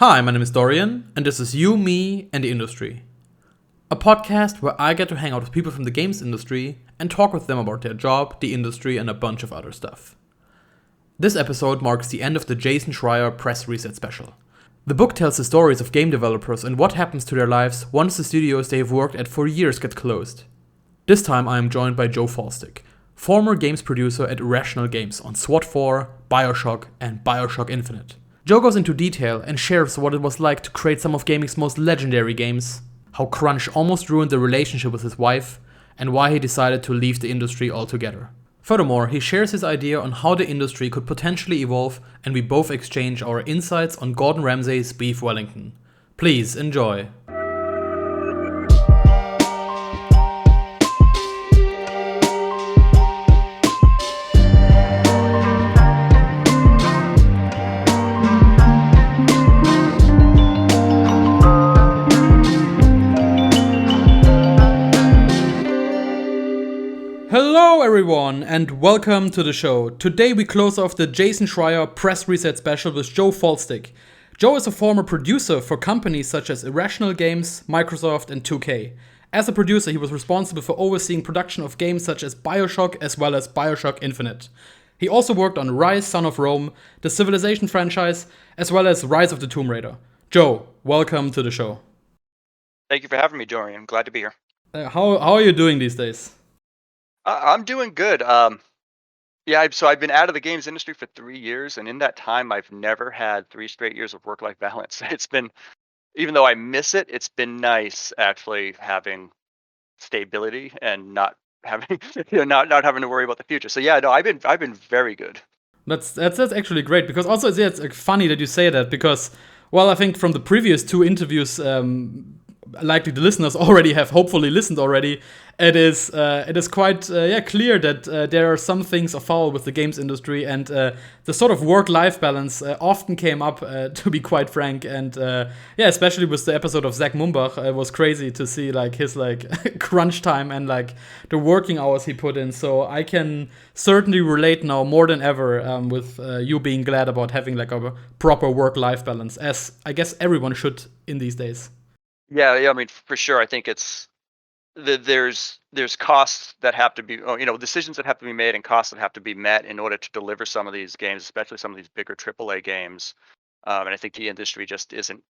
Hi, my name is Dorian, and this is You, Me, and the Industry. A podcast where I get to hang out with people from the games industry and talk with them about their job, the industry, and a bunch of other stuff. This episode marks the end of the Jason Schreier Press Reset special. The book tells the stories of game developers and what happens to their lives once the studios they have worked at for years get closed. This time I am joined by Joe Faulstick, former games producer at Irrational Games on Swat 4, Bioshock, and Bioshock Infinite. Joe goes into detail and shares what it was like to create some of gaming's most legendary games, how crunch almost ruined the relationship with his wife, and why he decided to leave the industry altogether. Furthermore, he shares his idea on how the industry could potentially evolve, and we both exchange our insights on Gordon Ramsay's Beef Wellington. Please enjoy. Hello everyone and welcome to the show. Today we close off the Jason Schreier Press Reset special with Joe Faulstick. Joe is a former producer for companies such as Irrational Games, Microsoft, and 2K. As a producer, he was responsible for overseeing production of games such as Bioshock as well as Bioshock Infinite. He also worked on Rise, Son of Rome, the Civilization franchise, as well as Rise of the Tomb Raider. Joe, welcome to the show. Thank you for having me, Dorian. Glad to be here. How are you doing these days? I'm doing good. So I've been out of the games industry for 3 years, and in that time, I've never had 3 straight years of work-life balance. It's been, even though I miss it, it's been nice actually having stability and not having, not having to worry about the future. So yeah, no, I've been very good. That's actually great because also it's funny that you say that because I think from the previous two interviews, likely the listeners already have hopefully listened already. It is quite clear that there are some things afoul with the games industry, and the sort of work-life balance often came up, to be quite frank, and especially with the episode of Zach Mumbach, it was crazy to see like his like crunch time and like the working hours he put in. So I can certainly relate now more than ever with you being glad about having like a proper work-life balance, as I guess everyone should in these days. Yeah, I mean, for sure. I think there's costs that have to be, decisions that have to be made and costs that have to be met in order to deliver some of these games, especially some of these bigger AAA games. And I think the industry just isn't.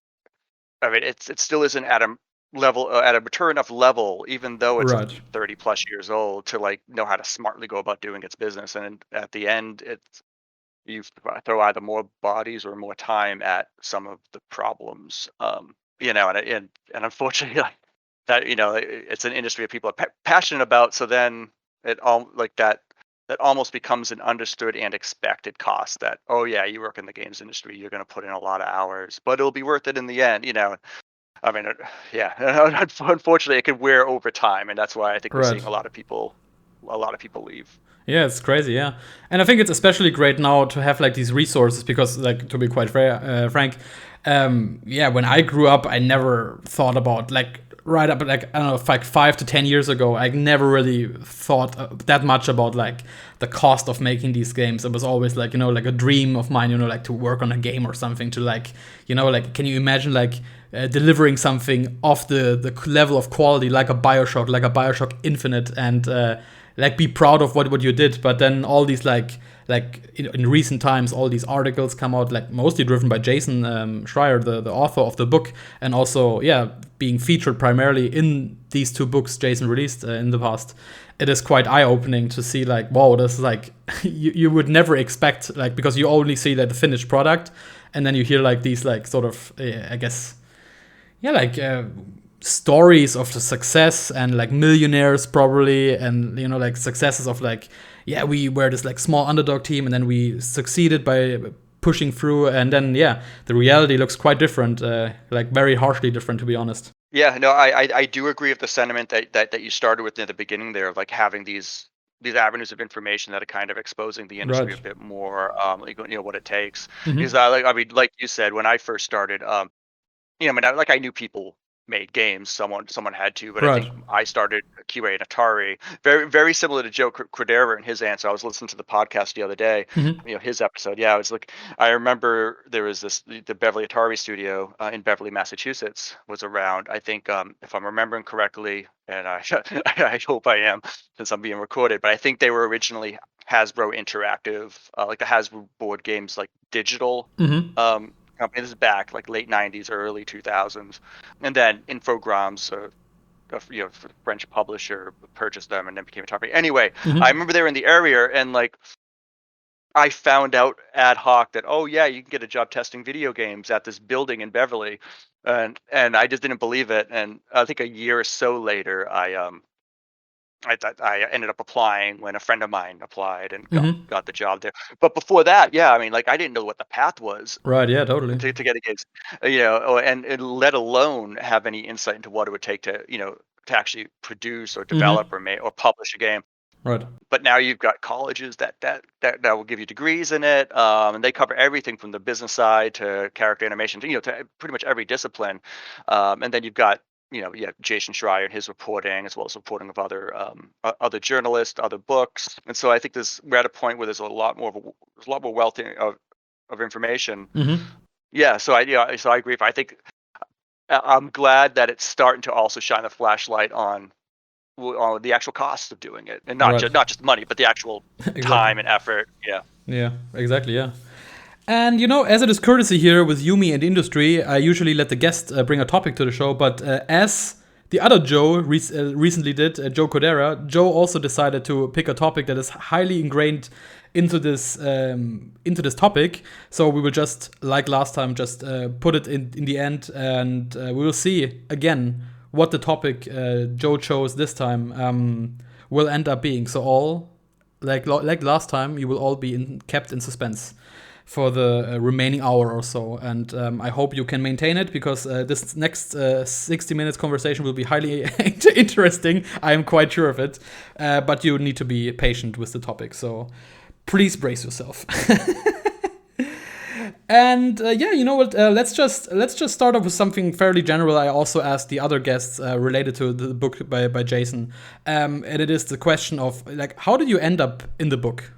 I mean, it still isn't at a level, at a mature enough level, even though it's Right. 30 plus years old, to like know how to smartly go about doing its business. And at the end, it's you throw either more bodies or more time at some of the problems. And unfortunately, like, that it's an industry that people are passionate about. So then it all like that almost becomes an understood and expected cost. That, oh yeah, you work in the games industry, you're going to put in a lot of hours, but it'll be worth it in the end. I mean, yeah. Unfortunately, it can wear over time, and that's why I think we're Right. seeing a lot of people leave. Yeah, it's crazy, yeah. And I think it's especially great now to have like these resources because, like, to be quite frank, when I grew up, I never thought about like right up like I don't know, like 5 to 10 years ago, I never really thought that much about like the cost of making these games. It was always like like a dream of mine, like to work on a game or something to like like can you imagine like delivering something of the level of quality like a Bioshock Infinite and like be proud of what you did. But then all these like in recent times all these articles come out like mostly driven by Jason Schreier, the author of the book, and also being featured primarily in these two books Jason released in the past. It is quite eye-opening to see like, wow, this is like you would never expect, like, because you only see like the finished product, and then you hear like these like sort of I guess stories of the success and like millionaires probably, and like successes of like we were this like small underdog team and then we succeeded by pushing through, and then the reality looks quite different, like very harshly different, to be honest. Yeah, no, I do agree with the sentiment that you started with in the beginning there, of like having these avenues of information that are kind of exposing the industry a Right. bit more, like, what it takes. Because Hmm. I mean, like you said, when I first started, I mean, I knew people made games. Someone had to, but I Right. think I started QA at Atari. Very very similar to Joe Cordera and his answer. I was listening to the podcast the other day, Mm-hmm. his episode. Yeah, I was like, I remember there was the Beverly Atari studio in Beverly, Massachusetts was around. I think if I'm remembering correctly, and I I hope I am since I'm being recorded, but I think they were originally Hasbro Interactive, like the Hasbro board games, like digital Mm-hmm. company. This is back like late '90s, early 2000s, and then Infogrames, French publisher, purchased them and then became a company. Anyway, I Mm-hmm. remember they were in the area, and like I found out ad hoc that, oh yeah, you can get a job testing video games at this building in Beverly, and I just didn't believe it. And I think a year or so later, I ended up applying when a friend of mine applied and Mm-hmm. got the job there. But before that, yeah, I mean, like I didn't know what the path was Right. Yeah. Totally. to get a gigs, and let alone have any insight into what it would take to to actually produce or develop Mm-hmm. or make or publish a game. Right. But now you've got colleges that will give you degrees in it, and they cover everything from the business side to character animation to to pretty much every discipline. And then you've got Jason Schreier and his reporting, as well as reporting of other journalists, other books. And so I think we're at a point where there's a lot more there's a lot more wealth of information. Mm-hmm. Yeah, so I agree. I think I'm glad that it's starting to also shine a flashlight on the actual cost of doing it, and Right. not just money, but the actual Exactly. time and effort. Yeah. Yeah. Exactly. Yeah. And as it is courtesy here with Yumi and industry, I usually let the guest bring a topic to the show. But as the other Joe recently did, Joe Cordera, Joe also decided to pick a topic that is highly ingrained into this topic. So we will just, like last time, just put it in the end, and we will see again what the topic Joe chose this time will end up being. So all like last time, you will all be kept in suspense for the remaining hour or so. And I hope you can maintain it, because this next 60 minutes conversation will be highly interesting. I am quite sure of it. But you need to be patient with the topic. So please brace yourself. And you know what? Let's just start off with something fairly general. I also asked the other guests related to the book by Jason, and it is the question of like, how did you end up in the book?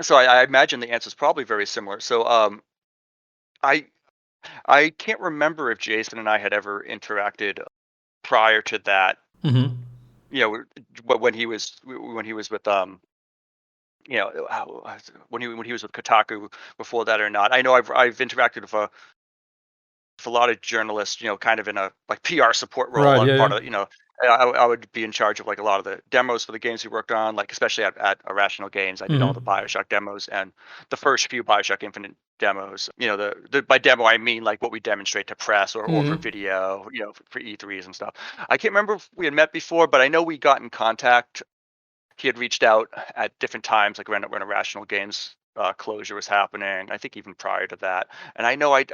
So I imagine the answer is probably very similar. So I I can't remember if Jason and I had ever interacted prior to that. Mm-hmm. When he was with when he was with Kotaku before that or not. I know I've interacted with a lot of journalists, kind of in a like PR support role Right. on Yeah. part Yeah. of, I would be in charge of like a lot of the demos for the games we worked on, like especially at Irrational Games. I did all the Mm-hmm. Bioshock demos and the first few Bioshock Infinite demos. By demo I mean like what we demonstrate to press or for Mm-hmm. video, for E3s and stuff. I can't remember if we had met before, but I know we got in contact. He had reached out at different times, like when Irrational Games closure was happening. I think even prior to that. And I know I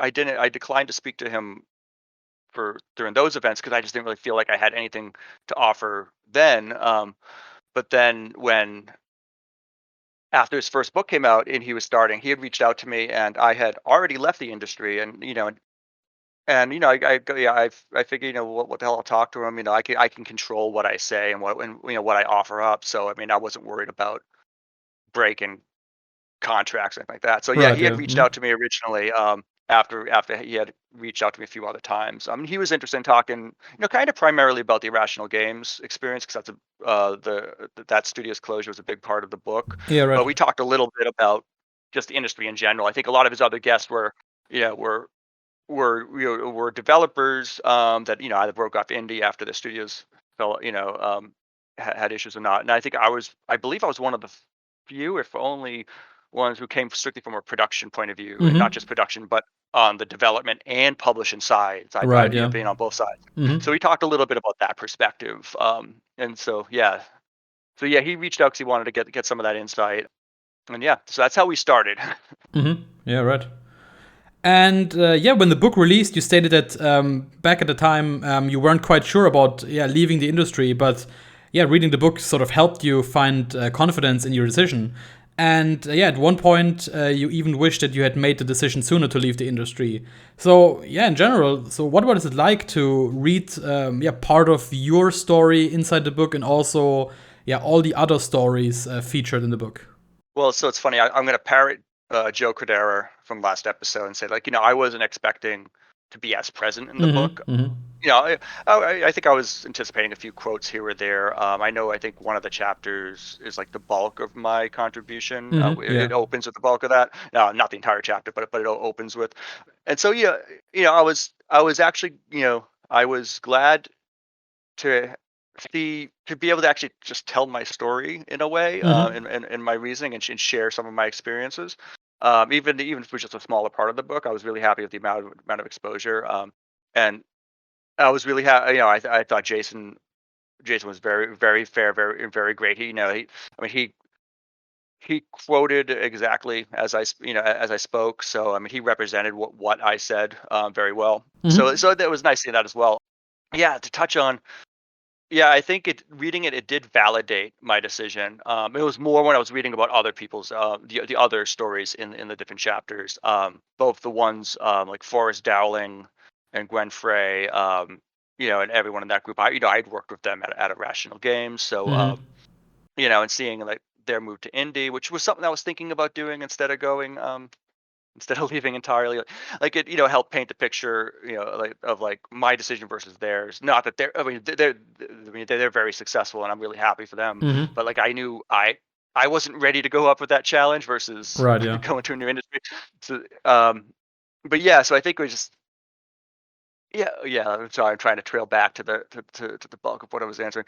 declined to speak to him for during those events because I just didn't really feel like I had anything to offer then. But then when after his first book came out and he was starting, he had reached out to me, and I had already left the industry, and I figured, what the hell, I'll talk to him. I can control what I say and what I offer up. So I mean, I wasn't worried about breaking contracts or anything like that. So yeah, Right. he had Yeah. reached Mm-hmm. out to me originally. After he had reached out to me a few other times. He was interested in talking, kind of primarily about the Irrational Games experience, because that's that studio's closure was a big part of the book. Yeah. But Right. we talked a little bit about just the industry in general. I think a lot of his other guests were developers that either broke off indie after the studios fell, had issues or not. And I believe I was one of the few, if only ones, who came strictly from a production point of view, and not Mm-hmm. just production, but on the development and publishing side. So Right. Yeah. being on both sides. Mm-hmm. So we talked a little bit about that perspective. And so yeah, he reached out because he wanted to get some of that insight. And yeah, so that's how we started. Mm-hmm. Yeah. Right. And when the book released, you stated that back at the time you weren't quite sure about leaving the industry, but reading the book sort of helped you find confidence in your decision. And yeah, at one point, you even wished that you had made the decision sooner to leave the industry. So yeah, in general, so what was it like to read part of your story inside the book, and also all the other stories featured in the book? Well, so it's funny. I'm going to parrot Joe Credera from last episode and say, like, I wasn't expecting to be as present in the book. I think I was anticipating a few quotes here or there. I think one of the chapters is like the bulk of my contribution. It opens with the bulk of that. No, not the entire chapter, but it opens with. And so I was actually I was glad to to be able to actually just tell my story in a way, in my reasoning, and share some of my experiences. Even if it was just a smaller part of the book, I was really happy with the amount of exposure. And I was really happy. I thought Jason was very, very fair, very great. He quoted exactly as as I spoke. So I mean, he represented what I said very well. So that was nice seeing that as well. Yeah, to touch on. Yeah, I think reading it did validate my decision. It was more when I was reading about other people's the other stories in the different chapters. Both the ones like Forrest Dowling and Gwen Frey, and everyone in that group. I'd worked with them at Irrational Games, so and seeing like their move to indie, which was something I was thinking about doing instead of leaving entirely, like it helped paint the picture, like of like my decision versus theirs. Not that they're very successful, and I'm really happy for them, but like I knew I wasn't ready to go up with that challenge versus Right, yeah. going to a new industry. So but yeah, so I think we just yeah, I'm sorry, I'm trying to trail back to the bulk of what I was answering.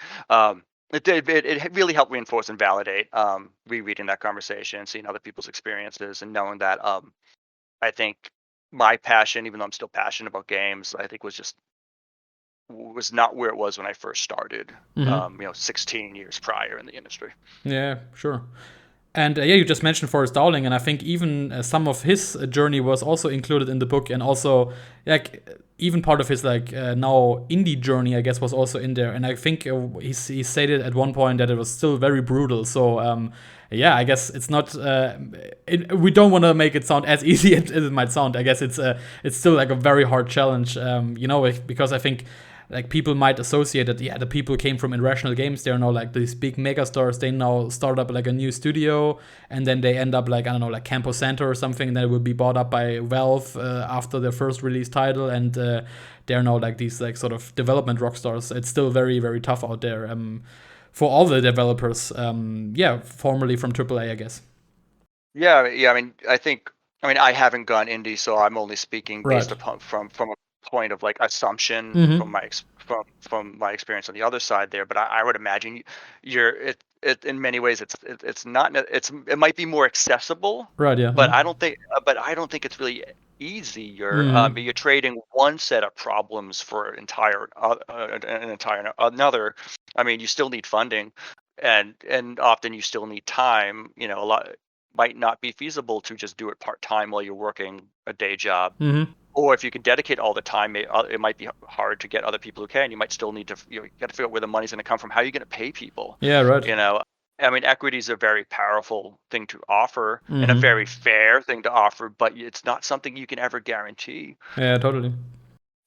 It really helped reinforce and validate rereading that conversation, seeing other people's experiences, and knowing that I think my passion, even though I'm still passionate about games, I think was not where it was when I first started. 16 years prior in the industry. Yeah, sure. And you just mentioned Forrest Dowling, and I think even some of his journey was also included in the book, and also like even part of his now indie journey, I guess, was also in there. And I think he stated at one point that it was still very brutal. So I guess it's not. We don't want to make it sound as easy as it might sound. I guess it's still like a very hard challenge. Because I think like people might associate that the people came from Irrational Games, they're now like these big mega stars, they now start up like a new studio, and then they end up like, I don't know, like Campo Center or something that will be bought up by Valve after their first release title, and they're now like these like sort of development rock stars. It's still very, very tough out there for all the developers, formerly from AAA, I guess. Yeah, I mean, I haven't gone indie, so I'm only speaking based Right. upon from a point of like assumption from from my experience on the other side there. But I would imagine it in many ways it's not it might be more accessible, Right, yeah. but I don't think it's really easy. You're trading one set of problems for an entire another. I mean, you still need funding, and often you still need time. A lot might not be feasible to just do it part-time while you're working a day job. Or if you can dedicate all the time, it might be hard to get other people who can. You might still need to, you got to figure out where the money's going to come from. How are you going to pay people? Yeah, right. I mean, equity is a very powerful thing to offer and a very fair thing to offer, but it's not something you can ever guarantee. Yeah, totally.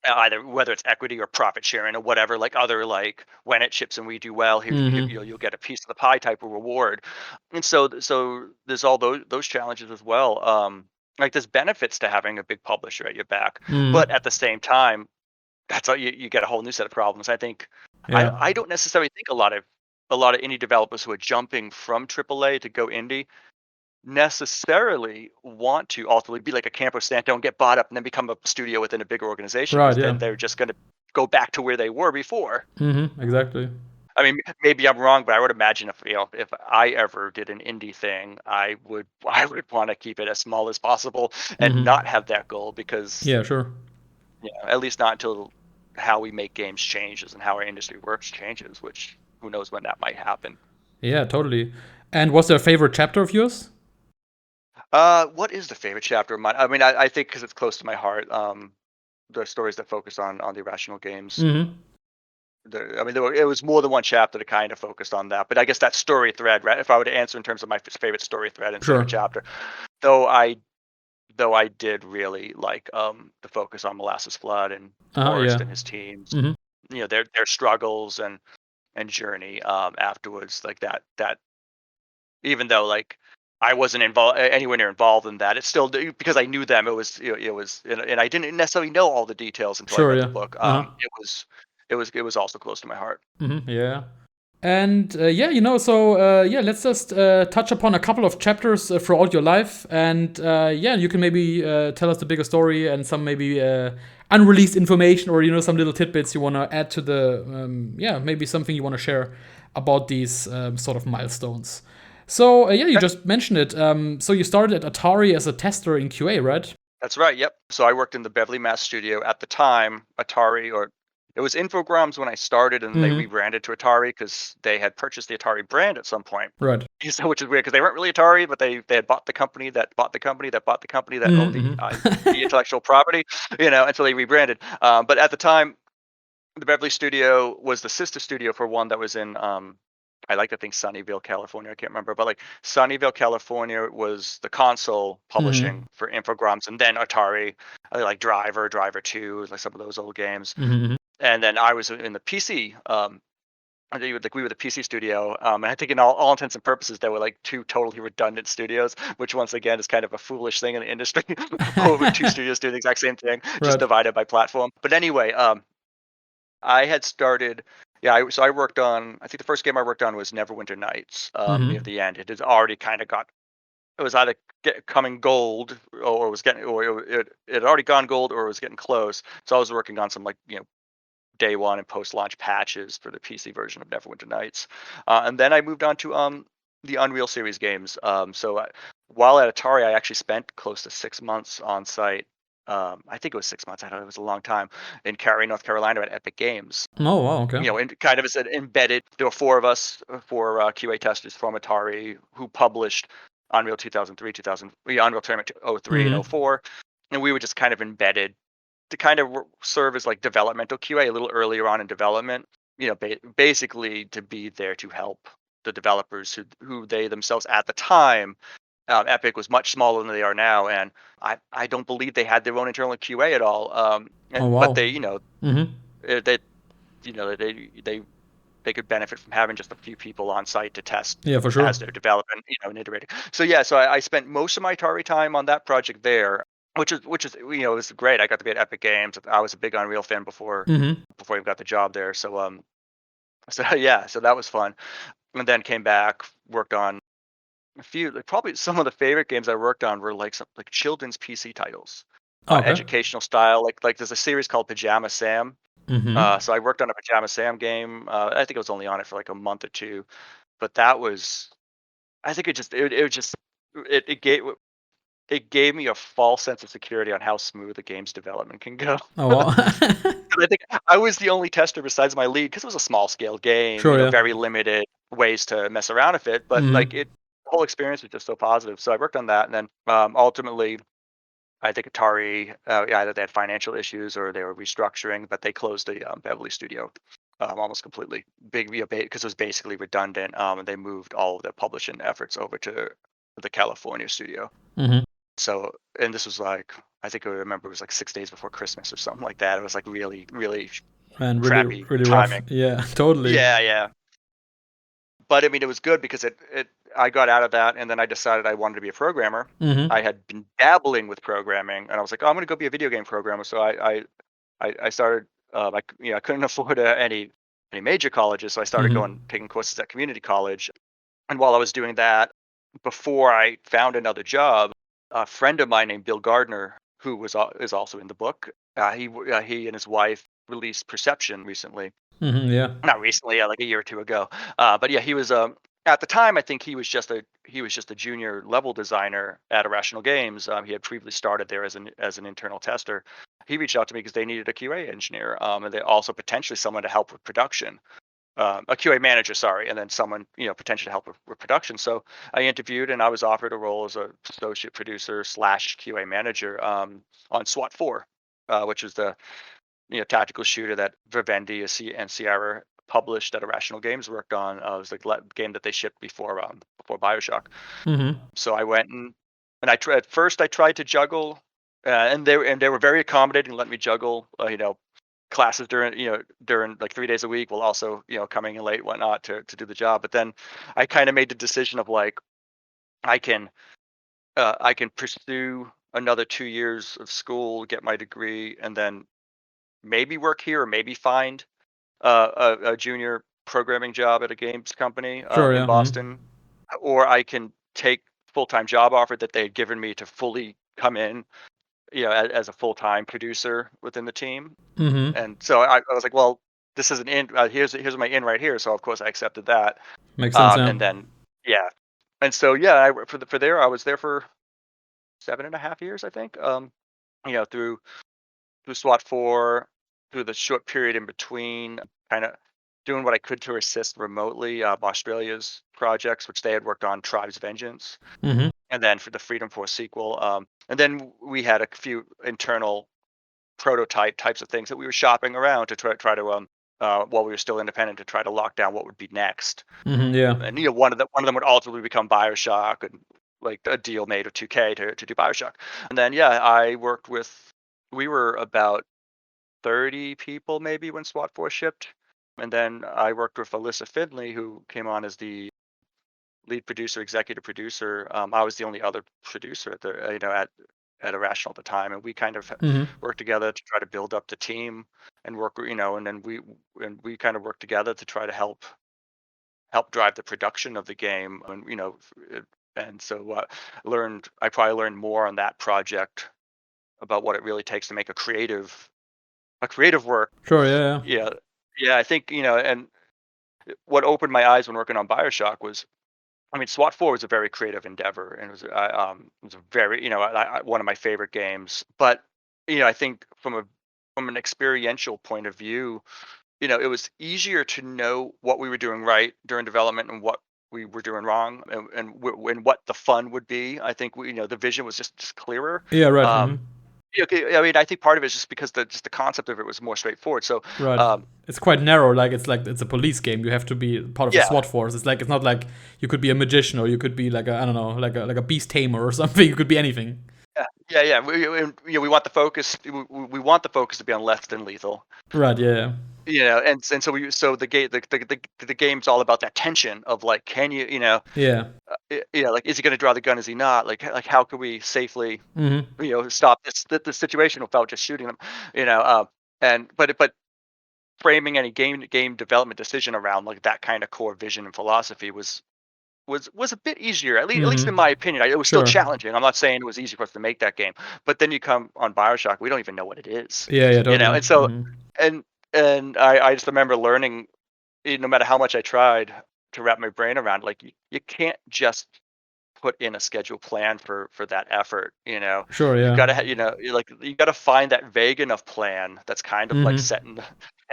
Either whether it's equity or profit sharing or whatever, like other like when it ships and we do well, you'll get a piece of the pie type of reward. And so there's all those challenges as well. Like there's benefits to having a big publisher at your back, but at the same time, that's all you get a whole new set of problems. I think I don't necessarily think a lot of indie developers who are jumping from AAA to go indie necessarily want to ultimately be like a Campo Santo and get bought up and then become a studio within a bigger organization, Right, because yeah. then they're just going to go back to where they were before. Exactly. I mean, maybe I'm wrong, but I would imagine if I ever did an indie thing, I would want to keep it as small as possible and not have that goal, because Yeah, sure. at least not until how we make games changes and how our industry works changes, which who knows when that might happen. Yeah, totally. And was there a favorite chapter of yours? What is the favorite chapter of mine? I mean, I think because it's close to my heart. The stories that focus on the Irrational Games. I mean, it was more than one chapter that kind of focused on that. But I guess that story thread, right? If I were to answer in terms of my favorite story thread and favorite Sure. chapter, though I though I did really like the focus on Molasses Flood and Forrest Yeah. and his teams, Hmm. their struggles and journey afterwards, like that even though like I wasn't involved anywhere near involved in that, it's still because I knew them. It was it was and I didn't necessarily know all the details until I Sure. read the Yeah. book. Uh-huh. It was also close to my heart. Yeah. And yeah, so yeah, let's just touch upon a couple of chapters throughout your life, and yeah, you can maybe tell us the bigger story and some maybe unreleased information, or some little tidbits you want to add to the yeah, maybe something you want to share about these sort of milestones. So yeah, you just mentioned it. So you started at Atari as a tester in QA, right? That's right. Yep. So I worked in the Beverly, Mass studio at the time. Atari, or it was Infogrames when I started, and they Hmm. rebranded to Atari because they had purchased the Atari brand at some point. Right. So, which is weird because they weren't really Atari, but they had bought the company that bought the company that bought the company that owned Hmm. the intellectual property, and so they rebranded. But at the time, the Beverly studio was the sister studio for one that was in I like to think Sunnyvale, California. I can't remember, but like Sunnyvale, California was the console Hmm. publishing for Infogrames, and then Atari, like Driver 2, like some of those old games. Hmm. And then I was in the PC. We were the PC studio, and I think in all intents and purposes, there were like two totally redundant studios, which once again is kind of a foolish thing in the industry. Over two studios doing the exact same thing, just Right. divided by platform. But anyway, I had started. Yeah, so I worked on. I think the first game I worked on was Neverwinter Nights. Near Hmm. the end, it had already kind of got. It was either coming gold, or it was getting, or it had already gone gold, or it was getting close. So I was working on some like day one and post launch patches for the PC version of Neverwinter Nights, and then I moved on to the Unreal Series games. While at Atari, I actually spent close to 6 months on site. I think it was 6 months. I know it was a long time in Cary, North Carolina, at Epic Games. Oh wow. Okay. And kind of as an embedded. There were four of us, four QA testers from Atari who published Unreal 2003, 2000, Unreal Tournament 03 and Hmm. oh 04, and we were just kind of embedded to kind of serve as like developmental QA a little earlier on in development. Basically to be there to help the developers who they themselves at the time. Epic was much smaller than they are now, and I don't believe they had their own internal QA at all. Oh But wow. they Hmm. they they could benefit from having just a few people on site to test Yeah, for as sure. they're developing, and iterating. So yeah, so I spent most of my Atari time on that project there, which is it was great. I got to be at Epic Games. I was a big Unreal fan Hmm. before I got the job there. So yeah, so that was fun. And then came back, worked on a few, like probably some of the favorite games I worked on were like some like children's PC titles, Okay. educational style. Like there's a series called Pajama Sam. Hmm. So I worked on a Pajama Sam game. I think I was only on it for like a month or two, but that was, I think it just it, it gave it gave me a false sense of security on how smooth a game's development can go. Oh wow. 'Cause I think I was the only tester besides my lead because it was a small scale game, Sure. Yeah. very limited ways to mess around with it, but like Hmm. the whole experience was just so positive. So I worked on that, and then ultimately, I think Atari, either they had financial issues or they were restructuring, but they closed the Beverly studio almost completely, big because it was basically redundant, and they moved all of their publishing efforts over to the California studio. Hmm. So, and this was like, I think I remember it was like 6 days before Christmas or something like that. It was like really, really And really, crappy really rough. timing. Yeah. Totally. Yeah, yeah. But I mean, it was good because it I got out of that, and then I decided I wanted to be a programmer. Hmm. I had been dabbling with programming, and I was like, oh, I'm going to go be a video game programmer. So I started. I couldn't afford any major colleges, so I started Hmm. going taking courses at community college. And while I was doing that, before I found another job, a friend of mine named Bill Gardner, who is also in the book, he and his wife released Perception recently. Hmm. Yeah. Not recently, like a year or two ago. But yeah, he was at the time I think he was just a junior level designer at Irrational Games. He had previously started there as an internal tester. He reached out to me because they needed a QA engineer, and they also potentially someone to help with production, a QA manager, sorry, and then someone potentially to help with production. So I interviewed and I was offered a role as a associate producer slash QA manager on SWAT 4, which is the tactical shooter that Vivendi and Sierra published that Irrational Games worked on. It was like a game that they shipped before Bioshock. Mm-hmm. So I went and at first I tried to juggle, and they were very accommodating, let me juggle, classes during like 3 days a week, while also coming in late, whatnot, to do the job. But then I kind of made the decision of like I can pursue another 2 years of school, get my degree, and then maybe work here or maybe find a junior programming job at a games company Sure, in yeah. Mm-hmm. Boston, or I can take full-time job offer that they had given me to fully come in, as a full-time producer within the team. Mm-hmm. And so I was like, well, this is an in. Here's my in right here. So of course I accepted that. Makes sense, yeah. And then yeah, and so yeah, I was there for 7.5 years, I think. Through SWAT 4, through the short period in between, kind of doing what I could to assist remotely Australia's projects, which they had worked on, Tribes Vengeance, Mm-hmm. and then for the Freedom Force sequel. And then we had a few internal prototype types of things that we were shopping around to try to while we were still independent, to try to lock down what would be next. Mm-hmm. Yeah. And one of them would ultimately become Bioshock, and like a deal made with 2K to do Bioshock. And then we were about 30 people maybe when SWAT 4 shipped. And then I worked with Alyssa Findlay, who came on as the lead producer, executive producer. I was the only other producer at the at Irrational at the time, and we kind of Mm-hmm. worked together to try to build up the team and work, and then we kind of worked together to try to help drive the production of the game. And and so I probably learned more on that project about what it really takes to make a creative work. Sure, yeah, yeah. Yeah, yeah, I think, and what opened my eyes when working on Bioshock was, I mean, SWAT 4 was a very creative endeavor, and it was a very, one of my favorite games. But I think from an experiential point of view, it was easier to know what we were doing right during development and what we were doing wrong, and what the fun would be. I think the vision was just clearer. Yeah, right. Um, Mm-hmm. yeah, okay, I mean, I think part of it is just because the concept of it was more straightforward. So, Right. um, It's quite narrow. Like it's a police game. You have to be part of a yeah, SWAT force. It's not like you could be a magician or you could be like I don't know, like a beast tamer or something. You could be anything. yeah. We want the focus. We want the focus to be on less than lethal. Right. Yeah. And so the game's all about that tension of like, can you, Yeah. like, is he going to draw the gun? Is he not? Like how can we safely, Mm-hmm. stop this situation without just shooting them? And but framing any game development decision around like that kind of core vision and philosophy was a bit easier, at least in Mm-hmm. my opinion. It was still Sure. challenging. I'm not saying it was easy for us to make that game, but then you come on Bioshock, we don't even know what it is, Yeah. Yeah. Totally. and so Mm-hmm. and I just remember learning, no matter how much I tried to wrap my brain around, like you can't just put in a schedule plan for that effort. Sure. You've Yeah. got to, you got to find that vague enough plan that's kind of like Mm-hmm. setting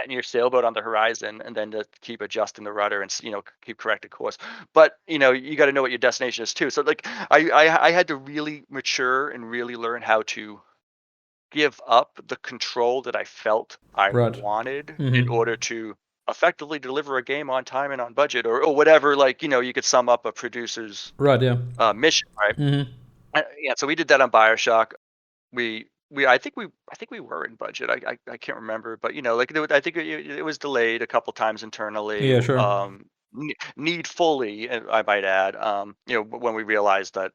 your sailboat on the horizon, and then to keep adjusting the rudder and keep correcting course. But you got to know what your destination is too. So like I had to really mature and really learn how to give up the control that I felt I Right. wanted in Mm-hmm. order to effectively deliver a game on time and on budget, or whatever. Like you could sum up a producer's Right. Yeah. mission, right? Mm-hmm. Yeah, so we did that on Bioshock. We I think we were in budget. I can't remember, but like I think it was delayed a couple times internally. Yeah. Sure. Needfully, I might add. When we realized that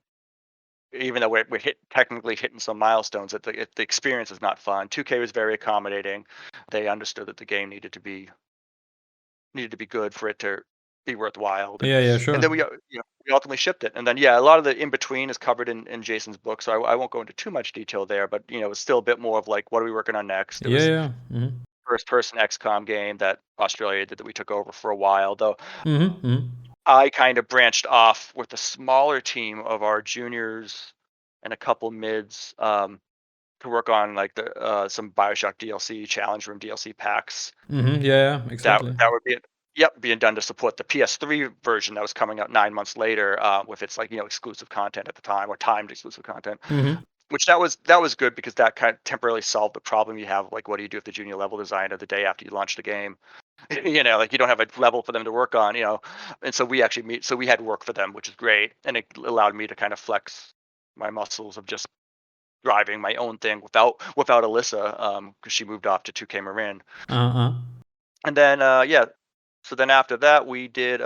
even though we're technically hitting some milestones, that the experience is not fun. 2K was very accommodating. They understood that the game needed to be good for it to be worthwhile, and Yeah. Yeah. and Sure. then we ultimately shipped it. And then yeah, a lot of the in between is covered in Jason's book, so I won't go into too much detail there. But it's still a bit more of like, what are we working on next? It Yeah. was Yeah. Mm-hmm. first person XCOM game that Australia did that we took over for a while, though. Mm-hmm. Mm-hmm. I kind of branched off with a smaller team of our juniors and a couple mids, to work on like the some Bioshock DLC, challenge room DLC packs Mm-hmm. Yeah. Yeah. that Exactly. that would be yep, being done to support the PS3 version that was coming out 9 months later, with its like exclusive content at the time, or timed exclusive content. Mm-hmm. which that was good because that kind of temporarily solved the problem you have. Like, what do you do with the junior level designer the day after you launch the game? Like you don't have a level for them to work on. And so we actually meet. So we had work for them, which is great, and it allowed me to kind of flex my muscles of just driving my own thing without Alyssa, because she moved off to 2K Marin. Uh-huh. And then yeah, so then after that we did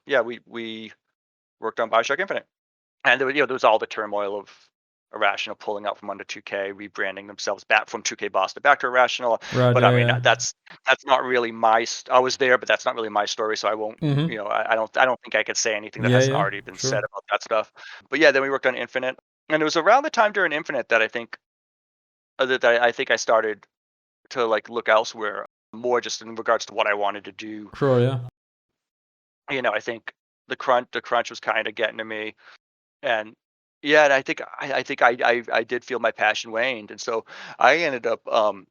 yeah, we worked on Bioshock Infinite. And there was all the turmoil of Irrational pulling out from under 2K, rebranding themselves back from 2K Boston back to Irrational. Right, But I yeah, mean, yeah. that's not really I was there, but that's not really my story, so I won't. Mm-hmm. I don't think I could say anything that Yeah, hasn't yeah, already been said sure. about that stuff. But yeah, then we worked on Infinite, and it was around the time during Infinite that I think I started to like look elsewhere more, just in regards to what I wanted to do. Sure, yeah. I think the crunch was kind of getting to me, and yeah, and I think I did feel my passion waned, and so I ended up um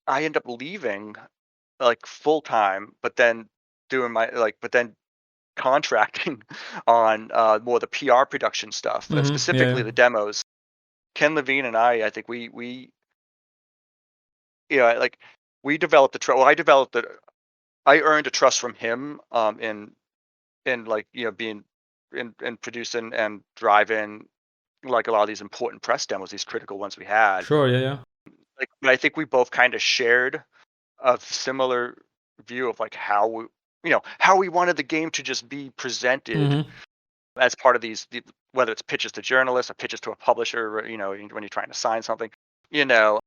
I ended up leaving like full time, but then but then contracting on more the PR production stuff, Mm-hmm. Yeah, yeah. specifically the demos. Ken Levine and I think we like we developed the trust. Well, I earned a trust from him in like being in producing and driving like a lot of these important press demos, these critical ones we had. Sure, yeah, yeah. Like, but I think we both kind of shared a similar view of like how we wanted the game to just be presented Mm-hmm. as part of whether it's pitches to journalists or pitches to a publisher, when you're trying to sign something, you know,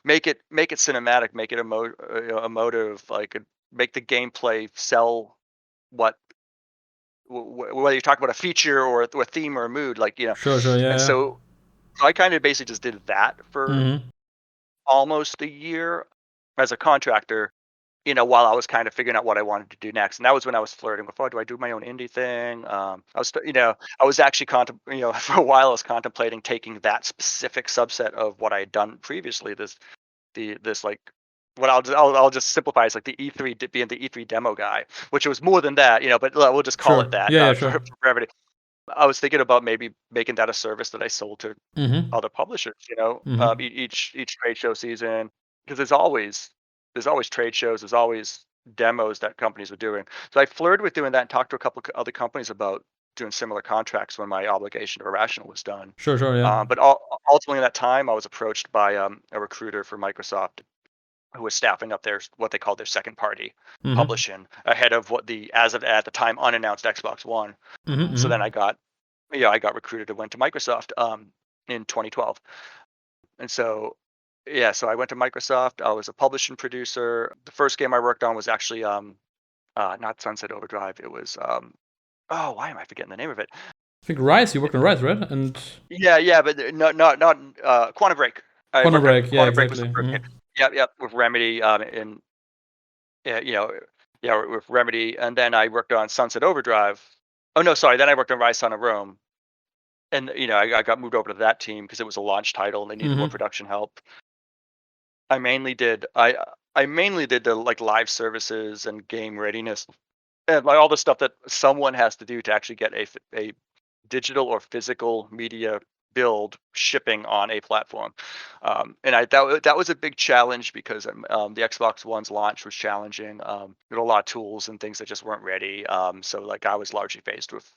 make it cinematic, make it emotive, like make the gameplay sell what whether you're talking about a feature or a theme or a mood, Sure, sure, and yeah, so I kind of basically just did that yeah. for Mm-hmm. almost a year as a contractor, while I was kind of figuring out what I wanted to do next. And that was when I was flirting with, oh, do I do my own indie thing? I was actually for a while I was contemplating taking that specific subset of what I had done previously. This like what I'll just simplify is like the E3 being the E3 demo guy, which was more than that, but we'll just call it Sure. that Yeah, yeah, for sure. brevity. I was thinking about maybe making that a service that I sold to Mm-hmm. other publishers, Mm-hmm. each trade show season, because there's always trade shows, there's always demos that companies are doing. So I flirted with doing that and talked to a couple of other companies about doing similar contracts when my obligation to Irrational was done. Sure, sure, yeah. But ultimately, at that time, I was approached by a recruiter for Microsoft who was staffing up their what they called their second party Mm-hmm. publishing ahead of what the as of at the time unannounced Xbox One. Mm-hmm. So then Mm-hmm. I got recruited and went to Microsoft in 2012. And so yeah, so I went to Microsoft. I was a publishing producer. The first game I worked on was actually not Sunset Overdrive. It was oh, why am I forgetting the name of it? I think Rise, you worked on Rise, right? And Yeah, yeah, but not Quantum Break. I Quantum worked on Break, yeah, Quantum Break was exactly. the first game. Mm-hmm. Yep, yep, with Remedy in yeah, yeah, with Remedy, and then I worked on Sunset Overdrive. Oh no, sorry, then I worked on Rise Son of Rome, and I got moved over to that team because it was a launch title and they needed more Mm-hmm. production help. I mainly did the like live services and game readiness and like all the stuff that someone has to do to actually get a digital or physical media build shipping on a platform. And that was a big challenge because the Xbox One's launch was challenging. There were a lot of tools and things that just weren't ready. So like I was largely faced with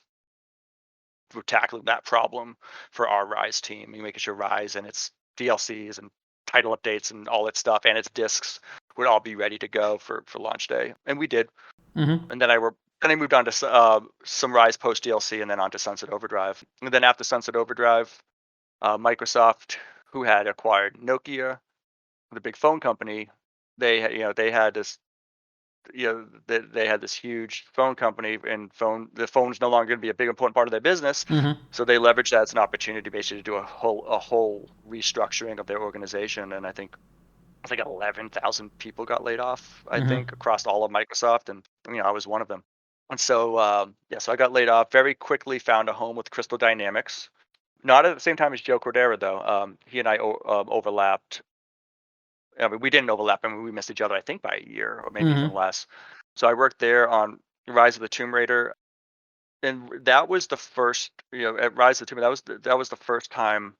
tackling that problem for our Rise team and making sure Rise and its DLCs and title updates and all that stuff and its discs would all be ready to go for launch day. And we did. Mm-hmm. And then I moved on to some Rise post DLC and then on to Sunset Overdrive. And then after Sunset Overdrive, Microsoft, who had acquired Nokia, the big phone company, they had this they had this huge phone company, and the phone's no longer going to be a big important part of their business. Mm-hmm. So they leveraged that as an opportunity basically to do a whole restructuring of their organization. And I think 11,000 people got laid off, I think, Mm-hmm. across all of Microsoft, and I was one of them. And so yeah, so I got laid off. Very quickly found a home with Crystal Dynamics. Not at the same time as Joe Cordera though. He and I overlapped. I mean, we didn't overlap. I mean, we missed each other, I think, by a year or maybe even Mm-hmm. less. So I worked there on Rise of the Tomb Raider. that was the first, at Rise of the Tomb, that was the first time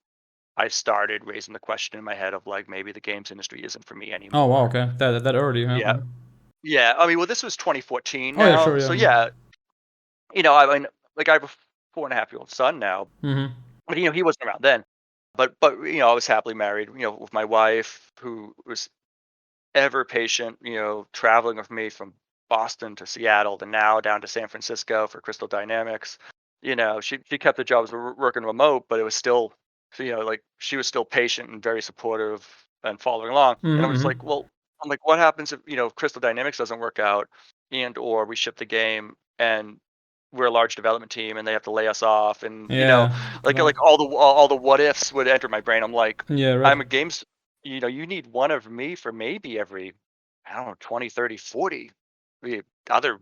I started raising the question in my head of like maybe the games industry isn't for me Oh wow, anymore. okay. That early, yeah. Yeah. Yeah. I mean, well, this was 2014 Oh yeah, now. sure, yeah. So yeah, I mean, like I have a 4.5-year-old son now, Mm-hmm. but he wasn't around then. But I was happily married, with my wife who was ever patient, traveling with me from Boston to Seattle to now down to San Francisco for Crystal Dynamics. She kept the jobs working remote, but it was still, like she was still patient and very supportive and following along. And I'm just like, Mm-hmm. well, I'm like, what happens if Crystal Dynamics doesn't work out, and or we ship the game and we're a large development team and they have to lay us off, and Yeah. like all the what ifs would enter my brain. I'm like, Yeah, right. I'm a games you need one of me for maybe every, I don't know, 20, 30, 40 other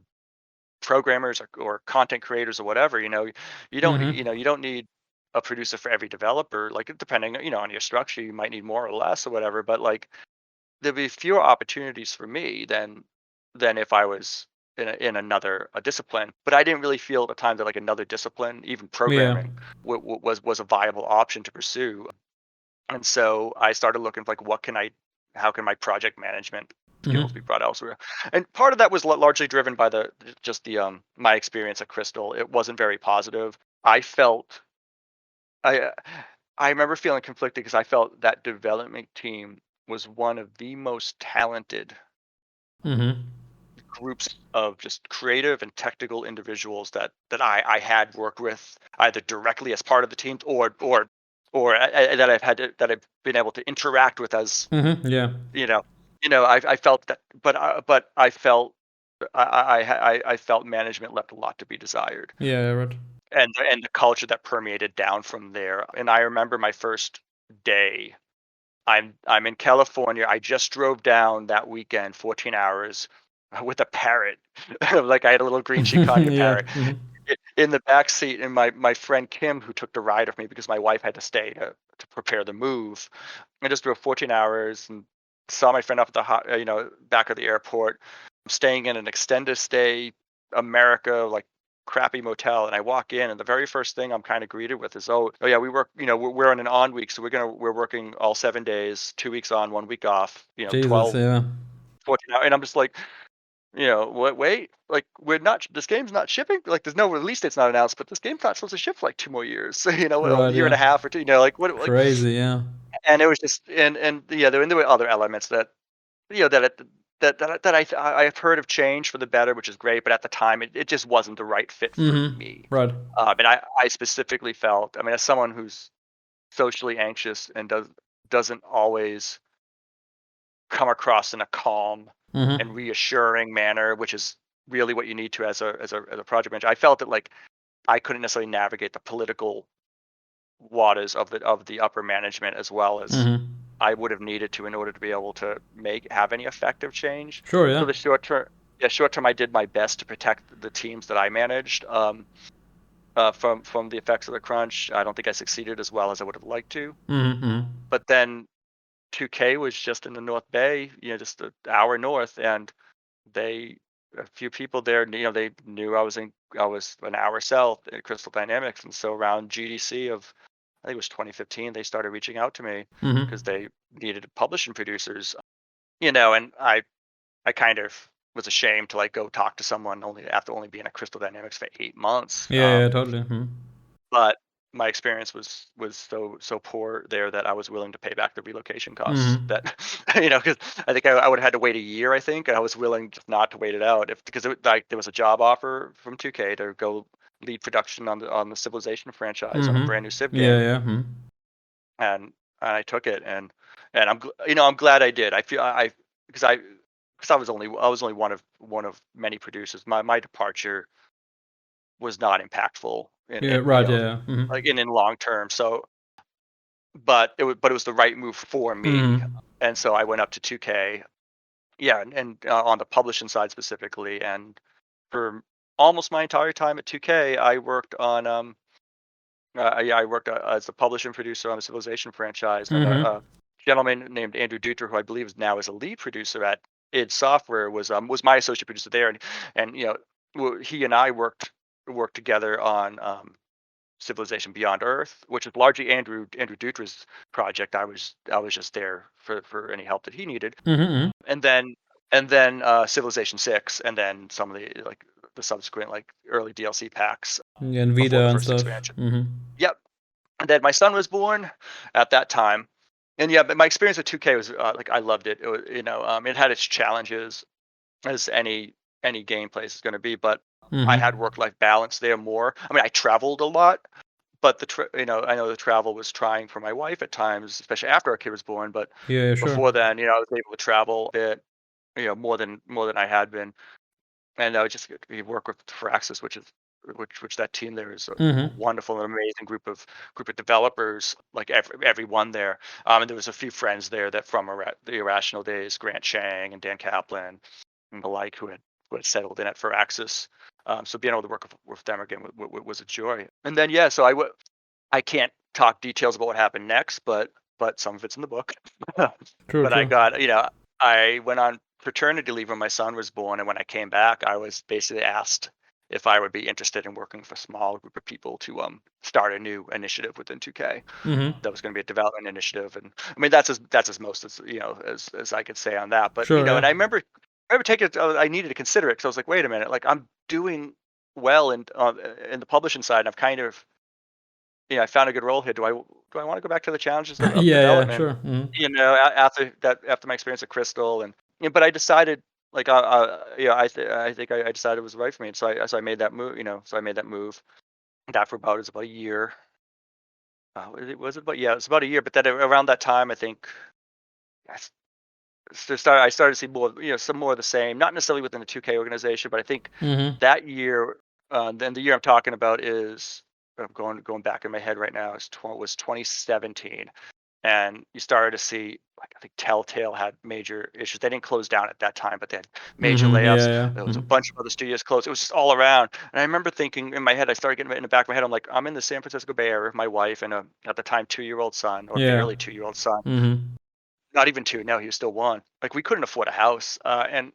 programmers or content creators or whatever. Mm-hmm. You don't need a producer for every developer. Like depending, on your structure, you might need more or less or whatever. But like there'd be fewer opportunities for me than if I was in another a discipline. But I didn't really feel at the time that like another discipline, even Yeah. programming, was a viable option to pursue. And so I started looking for like, how can my project management skills Mm-hmm. be brought elsewhere? And part of that was largely driven by my experience at Crystal. It wasn't very positive. I uh, I remember feeling conflicted because I felt that development team was one of the most talented Mm-hmm. groups of just creative and technical individuals that I had worked with either directly as part of the team or that I've been able to interact with as Mm-hmm. Yeah. you know I felt that, but I felt I felt management left a lot to be desired, Yeah, right. and the culture that permeated down from there. And I remember my first day. I'm in California. I just drove down that weekend, 14 hours, with a parrot. Like I had a little green Chicago Yeah. parrot Mm-hmm. in the back seat, and my friend Kim, who took the ride with me because my wife had to stay to prepare the move. I just drove 14 hours and saw my friend up at the back of the airport. I'm staying in an extended stay America like crappy motel, and I walk in, and the very first thing I'm kind of greeted with is, oh yeah, we work, we're on an on week, so we're working all 7 days, 2 weeks on, 1 week off, Jesus, 12, yeah. 14 hours. And I'm just like, what? Wait, like we're not. This game's not shipping. Like there's no release date's not announced, but this game's not supposed to ship for like 2 more years. So a Right, year and yeah. a half or two. Like what? Like, Crazy, yeah. and it was just, and yeah, there were other elements that that I've heard of change for the better, which is great. But at the time, it just wasn't the right fit for Mm-hmm. me. Right. And I specifically felt. I mean, as someone who's socially anxious and doesn't always come across in a calm and Mm-hmm. reassuring manner, which is really what you need to as a project manager. I felt that like I couldn't necessarily navigate the political waters of the upper management as well as Mm-hmm. I would have needed to in order to be able to have any effective change. Sure, So yeah. the short term, I did my best to protect the teams that I managed from the effects of the crunch. I don't think I succeeded as well as I would have liked to. Mm-hmm. But then 2K was just in the North Bay, just an hour north, and they a few people there, they knew I was an hour south at Crystal Dynamics, and so around GDC of, I think it was 2015, they started reaching out to me because Mm-hmm. they needed publishing producers, and I kind of was ashamed to like go talk to someone only after only being at Crystal Dynamics for 8 months. Yeah, yeah, totally. Mm-hmm. But my experience was so poor there that I was willing to pay back the relocation costs. Mm-hmm. That because I think I would have had to wait a year. I think, and I was willing just not to wait it out because like there was a job offer from 2K to go lead production on the Civilization franchise on a brand new Mm-hmm. Civ Yeah, game, yeah. Mm-hmm. and I took it, and I'm glad I did. I feel I because I was only one of many producers. My departure was not impactful Yeah, in right, yeah. Mm-hmm. like in long term. So, but it was the right move for me, Mm-hmm. and so I went up to 2K. Yeah, and on the publishing side specifically, and for almost my entire time at 2K, I worked on yeah, I worked as a publisher producer on the Civilization franchise, and a Mm-hmm. gentleman named Andrew Duter, who I believe is now is a lead producer at id Software, was my associate producer there, and he and I worked worked together on Civilization Beyond Earth, which is largely Andrew Dutra's project. I was just there for any help that he needed. Mm-hmm. And then Civilization 6, and then some of the subsequent early DLC packs Yeah, and before Vita the and first stuff. expansion. Mm-hmm. Yep. And then my son was born at that time. And yeah, but my experience with 2K was I loved it. It was, it had its challenges, as any gameplay is going to be, but I had Mm-hmm. work-life balance there more. I mean, I traveled a lot, but I know the travel was trying for my wife at times, especially after our kid was born. But Yeah, sure. before then, I was able to travel a bit, more than I had been, and I would just work with Firaxis, which that team there is a Mm-hmm. wonderful and amazing group of developers, like everyone there. And there was a few friends there that from the Irrational days, Grant Chang and Dan Kaplan and the like, who had settled in at Firaxis. So being able to work with them again was a joy. And then yeah, so I can't talk details about what happened next, but some of it's in the book. True, But true. I went on paternity leave when my son was born, and when I came back, I was basically asked if I would be interested in working with a small group of people to start a new initiative within 2K. Mm-hmm. That was going to be a development initiative, and I mean that's as most as as I could say on that. But Sure, and yeah. I remember taking it. I needed to consider it because I was like, wait a minute, like I'm doing well in the publishing side, and I've kind of I found a good role here. Do I want to go back to the challenges of Yeah, yeah, development? sure. Mm-hmm. After my experience at Crystal, and but I decided I think I decided it was right for me, and so I made that move. So I made that move. That for about it was about a year. Was it about yeah, it was about a year. But then around that time, I think I I started to see more some more of the same, not necessarily within the 2K organization, but I think Mm-hmm. that year, then the year I'm talking about is going back in my head right now was 2017, and you started to see I think Telltale had major issues. They didn't close down at that time, but they had major Mm-hmm. Yeah, layoffs. yeah. There was a Mm-hmm. bunch of other studios closed. It was just all around. And I remember thinking in my head, I started getting it in the back of my head. I'm like, I'm in the San Francisco Bay Area with my wife and a at the time 2-year-old son, or Yeah. barely 2-year-old son. Mm-hmm. Not even 2. No, he was still 1. Like we couldn't afford a house, and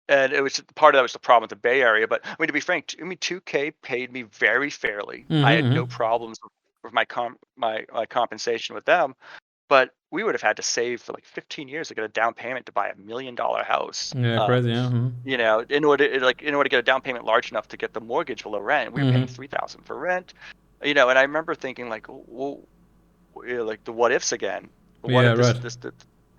it was part of that was the problem with the Bay Area. But I mean, to be frank, 2K paid me very fairly. I had no Mm-hmm. problems with my compensation with them. But we would have had to save for like 15 years to get a down payment to buy $1 million house. Yeah, crazy, yeah. Mm-hmm. In order to get a down payment large enough to get the mortgage below rent, we were paying Mm-hmm. 3,000 for rent. And I remember thinking like, well, like the what ifs again. What Yeah, if right. this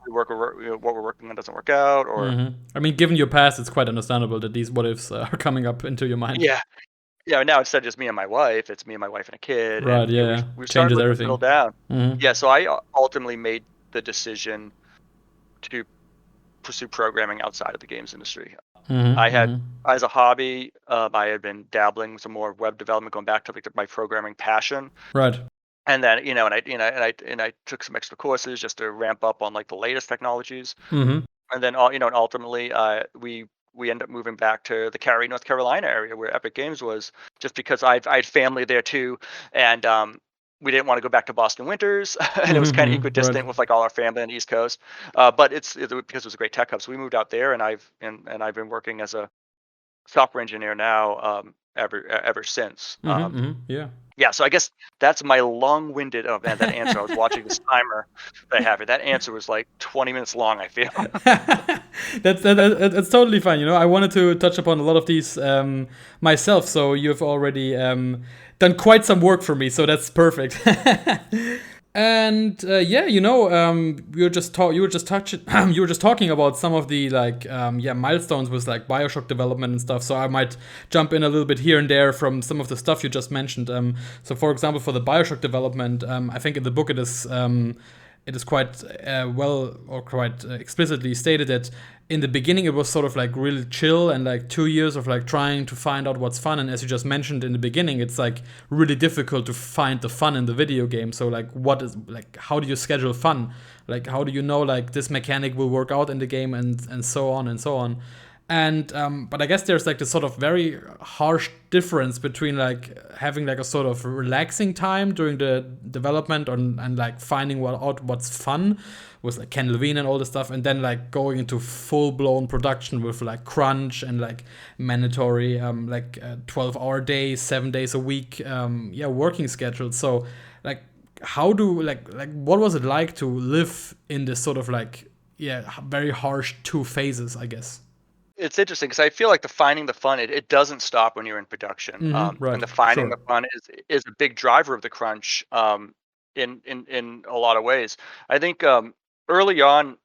what we're working on doesn't work out, or Mm-hmm. I mean, given your past, it's quite understandable that these what ifs are coming up into your mind. yeah, now instead of just me and my wife, it's me and my wife and a kid, Right, and yeah, we yeah. we started Changes looking to settle everything. down. Mm-hmm. Yeah, so I ultimately made the decision to pursue programming outside of the games industry. I Mm-hmm. had, Mm-hmm. as a hobby, I had been dabbling with some more web development, going back to my programming passion, Right. and then and I took some extra courses just to ramp up on like the latest technologies, Mm-hmm. and then and ultimately we ended up moving back to the Cary, North Carolina area where Epic Games was, just because I had family there too, and we didn't want to go back to Boston winters, and it was Mm-hmm. kind of Mm-hmm. Right. equidistant with like all our family on the East Coast. But because it was a great tech hub, so we moved out there, and I've been working as a software engineer now ever since. Mm-hmm. Mm-hmm. Yeah. Yeah, so I guess that's my long-winded. Oh man, that answer! I was watching this timer that I have here. That answer was like 20 minutes long, I feel. That's totally fine. I wanted to touch upon a lot of these myself, so you've already done quite some work for me, so that's perfect. And yeah, you were just touching, you were just talking about some of the milestones with like Bioshock development and stuff. So I might jump in a little bit here and there from some of the stuff you just mentioned. So for example, for the Bioshock development, I think in the book it is quite well or quite explicitly stated that in the beginning it was sort of like really chill and like 2 years of like trying to find out what's fun. And as you just mentioned in the beginning, it's like really difficult to find the fun in the video game. So like how do you schedule fun? Like how do you know like this mechanic will work out in the game and so on and so on. And but I guess there's like this sort of very harsh difference between like having like a sort of relaxing time during the development and like finding out what's fun with like Ken Levine and all this stuff, and then like going into full blown production with like crunch and like mandatory 12-hour days, 7 days a week, working schedule. So like how do like what was it like to live in this sort of like very harsh two phases, I guess? It's interesting because I feel like the finding the fun, it doesn't stop when you're in production. Right. And the finding Sure. the fun is a big driver of the crunch, in a lot of ways. I think early on,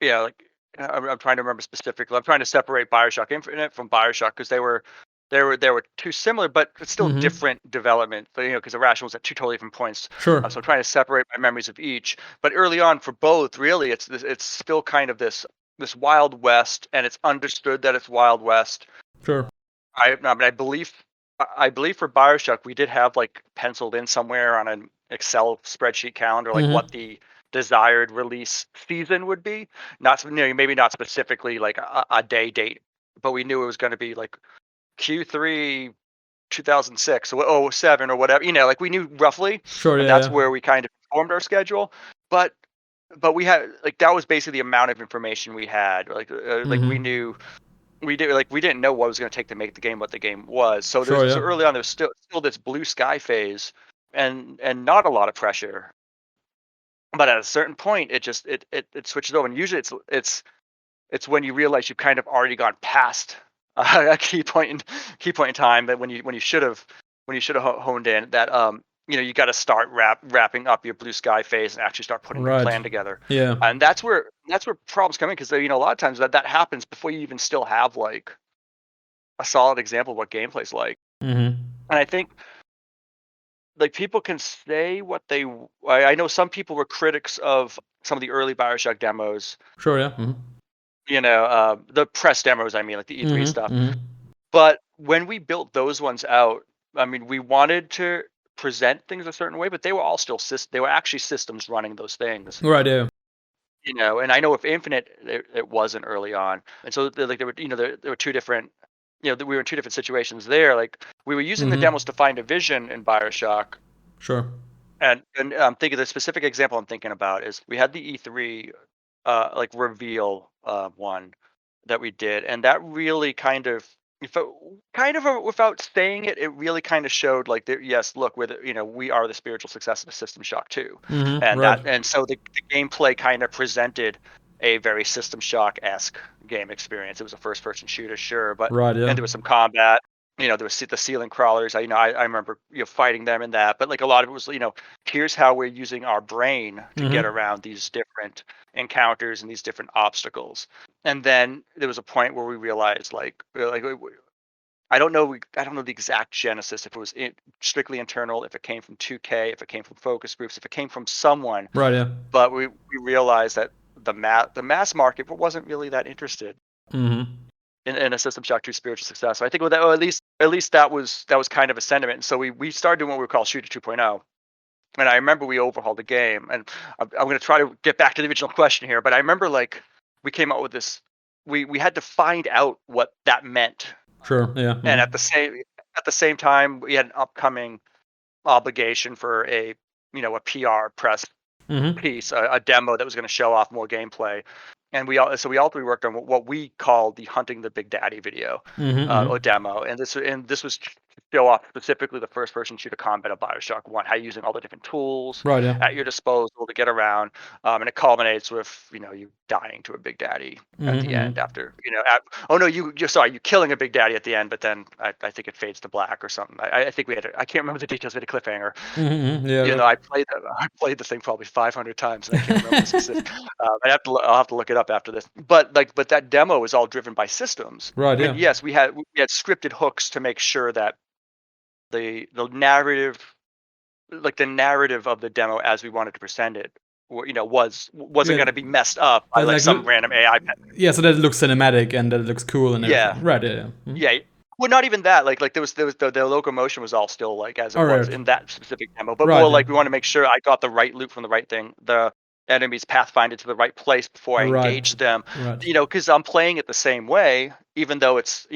yeah, like I'm trying to remember specifically. I'm trying to separate Bioshock Infinite from Bioshock because they were too similar, but it's still different development. But, because Irrational was at two totally different points. Sure. So I'm trying to separate my memories of each. But early on, for both, really, it's still kind of this Wild West, and it's understood that it's Wild West. Sure. I believe for Bioshock we did have like penciled in somewhere on an Excel spreadsheet calendar like what the desired release season would be. Not maybe not specifically like a day date, but we knew it was going to be like Q3 2006 or 07 or whatever. Like we knew roughly, Sure. and that's where we kind of formed our schedule. But we had like that was basically the amount of information we had. Like we didn't know what it was going to take to make the game what the game was. So so early on, there's still this blue sky phase, and not a lot of pressure. But at a certain point, it switches over, and usually it's when you realize you've kind of already gone past a key point in time that when you should have honed in that you got to start wrapping up your blue sky phase and actually start putting your plan together. Yeah. And that's where problems come in because a lot of times that happens before you even still have like a solid example of what gameplay's like. And I think like people can say what they. I know some people were critics of some of the early Bioshock demos. Sure. Yeah. The press demos. I mean, like the E3 stuff. But when we built those ones out, I mean, we wanted to present things a certain way, but they were all still they were actually systems running those things. Right. Yeah. And I know with Infinite, it wasn't early on, and so there were two different. We were in two different situations there. Like we were using the demos to find a vision in Bioshock. Sure. And I'm thinking the specific example I'm thinking about is we had the E3 like reveal one that we did, and that really kind of without saying it, it really kind of showed like yes, look, we are the spiritual successor of System Shock 2, and so the gameplay kind of presented a very System Shock-esque game experience. It was a first-person shooter, sure, but and there was some combat. There was the ceiling crawlers. I remember fighting them in that, but like a lot of it was here's how we're using our brain to get around these different encounters and these different obstacles. And then there was a point where we realized I don't know the exact genesis, if it was strictly internal, if it came from 2K, if it came from focus groups, if it came from someone. Right. Yeah. But we realized that the mass market wasn't really that interested in a System Shock 2 spiritual success. So I think with that, or at least that was kind of a sentiment. And so we started doing what we call Shooter 2.0. And I remember we overhauled the game. And I'm going to try to get back to the original question here, but I remember we came out with this. We had to find out what that meant. Sure. Yeah. And at the same time, we had an upcoming obligation for a PR press piece, a demo that was going to show off more gameplay, and we all three worked on what we called the Hunting the Big Daddy video or demo, and this was to show off specifically the first person shooter combat of Bioshock 1, how you're using all the different tools at your disposal to get around, and it culminates with you dying to a Big Daddy at the end after you're killing a Big Daddy at the end, but then I think it fades to black or something. I think I can't remember the details. We had a cliffhanger. I played the thing probably 500 times, and I can't remember the specific. I'll have to look it up after this. But that demo was all driven by systems. Right. Yeah. And yes, we had scripted hooks to make sure that the narrative, like the narrative of the demo as we wanted to present it, wasn't going to be messed up by some random AI. Yeah, so that it looks cinematic and that it looks cool and everything. Right. Yeah. Yeah. Well, not even that. Like there was the locomotion was all still as it was in that specific demo, but more like we want to make sure I got the right loot from the right thing. enemies pathfinder to the right place before I Right. engage them. Right. Because I'm playing it the same way, even though it's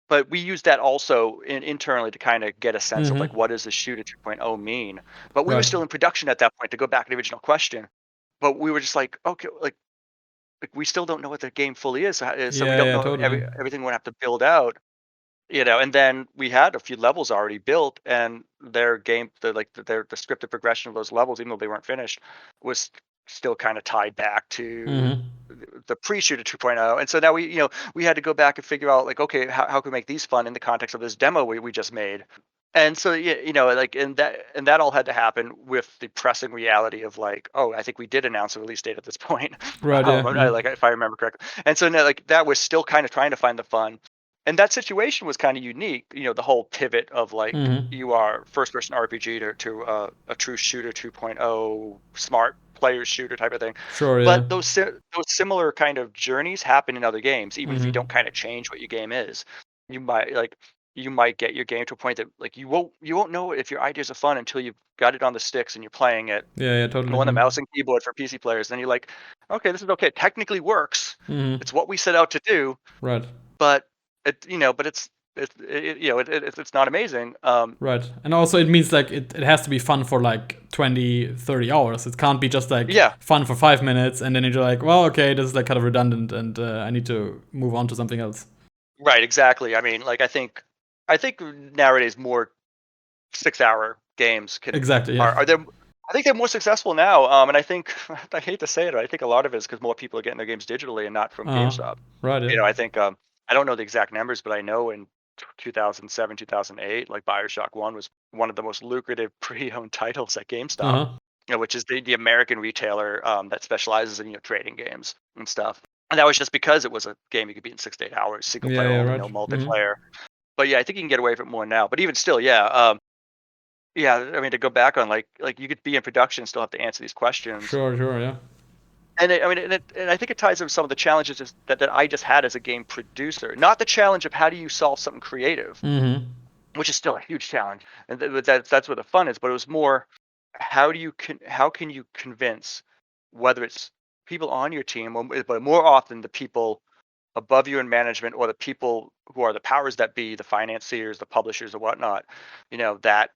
but we use that also internally to kind of get a sense of like Mm-hmm. what does the shooter 2.0 mean. But we were Right. still in production at that point, to go back to the original question. But we were just like, okay, like we still don't know what the game fully is, so we Yeah, don't yeah, know totally. everything we have to build out. And then we had a few levels already built, and their game, the scripted progression of those levels, even though they weren't finished, was still kind of tied back to Mm-hmm. the pre-shooter 2.0. And so now we had to go back and figure out, like, okay, how can we make these fun in the context of this demo we just made. And so, yeah, like, and that all had to happen with the pressing reality of, like, oh, I think we did announce a release date at this point. Right, yeah. Like, if I remember correctly. And so now, like, that was still kind of trying to find the fun. And that situation was kind of unique, the whole pivot of, like, Mm-hmm. you are first person RPG to a true shooter 2.0 smart player shooter type of thing. Sure, yeah. But those similar kind of journeys happen in other games, even if you don't Mm-hmm. kind of change what your game is. You might like you might get your game to a point that, like, you won't know if your ideas are fun until you've got it on the sticks and you're playing it Yeah, yeah, totally. on the Mm-hmm. mouse and keyboard for PC players. Then you're like, okay, this is okay. It technically works. Mm-hmm. It's what we set out to do, Right. but it's not amazing. Right. And also it means like it has to be fun for like 20, 30 hours. It can't be just like Yeah, fun for 5 minutes and then you're like, well, okay, this is like kind of redundant and I need to move on to something else. right, exactly. I mean, like, I think nowadays more 6-hour games Exactly, yeah. are there. I think they're more successful now, and I think I hate to say it, I think a lot of it is because more people are getting their games digitally and not from Uh-huh. GameStop. Right, yeah. I think I don't know the exact numbers, but I know in 2007, 2008, like, Bioshock One was one of the most lucrative pre-owned titles at GameStop. Uh-huh. Which is the American retailer that specializes in trading games and stuff. And that was just because it was a game you could beat in 6 to 8 hours, single Yeah, player yeah, only, right. no Mm-hmm. multiplayer. But yeah, I think you can get away with it more now. But even still, yeah, yeah. I mean, to go back on, like you could be in production and still have to answer these questions. Sure, sure, yeah. And I think it ties in with some of the challenges that I just had as a game producer. Not the challenge of how do you solve something creative, Mm-hmm. which is still a huge challenge, and that's where the fun is. But it was more, how can you convince, whether it's people on your team, but more often the people above you in management, or the people who are the powers that be, the financiers, the publishers, or whatnot, that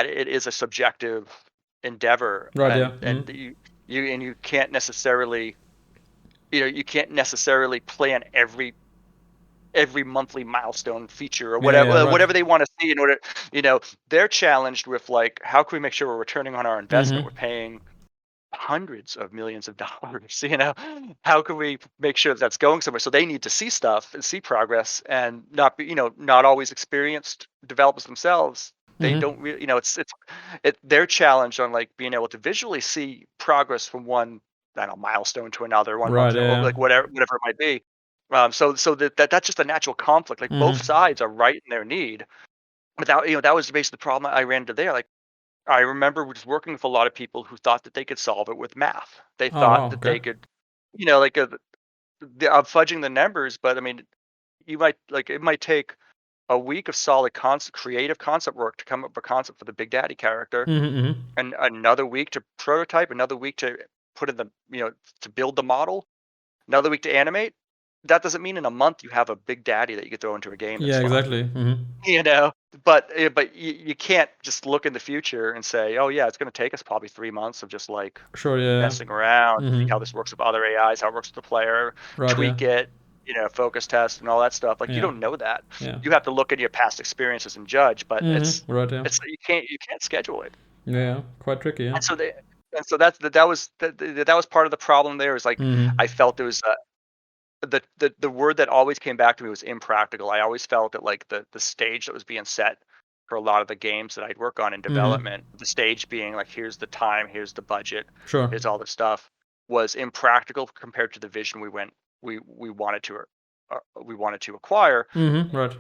it is a subjective endeavor, Right, yeah. and Mm-hmm. you can't necessarily plan every monthly milestone feature, or Yeah, yeah, right. whatever they want to see in order. They're challenged with, like, how can we make sure we're returning on our investment? We're Mm-hmm. paying hundreds of millions of dollars. How can we make sure that that's going somewhere? So they need to see stuff and see progress, and not always experienced developers themselves. They Mm-hmm. don't really, they're challenged on, like, being able to visually see progress from one, I don't know, milestone to another, one Right, milestone, or yeah. like whatever it might be. So that's just a natural conflict. Like, both Mm-hmm. sides are right in their need. But that was basically the problem I ran into there. Like, I remember just working with a lot of people who thought that they could solve it with math. They Oh, thought wow, that okay. they could, like, I'm fudging the numbers, but I mean, it might take a week of solid creative concept work to come up with a concept for the Big Daddy character, Mm-hmm. Mm-hmm. and another week to prototype, another week to put in the, to build the model, another week to animate. That doesn't mean in a month you have a Big Daddy that you could throw into a game that's Yeah, fun. exactly. Mm-hmm. You know, but you can't just look in the future and say, "Oh, yeah, it's gonna take us probably 3 months of just, like, Sure, yeah. messing around, see how Mm-hmm. this works with other AIs, how it works with the player, Right, yeah. tweak it, focus test and all that stuff." Like, you Yeah. don't know that. Yeah. You have to look at your past experiences and judge, but Mm-hmm. Right, yeah. you can't schedule it. Yeah, yeah. Quite tricky, yeah. And so they and so that was part of the problem there, is, like, I Mm-hmm. felt there was, the word that always came back to me was impractical. I always felt that, like, the stage that was being set for a lot of the games that I'd work on in Mm-hmm. development, the stage being like, here's the time, here's the budget, Sure. here's all the stuff, was impractical compared to the vision we wanted to acquire. Mm-hmm. Right.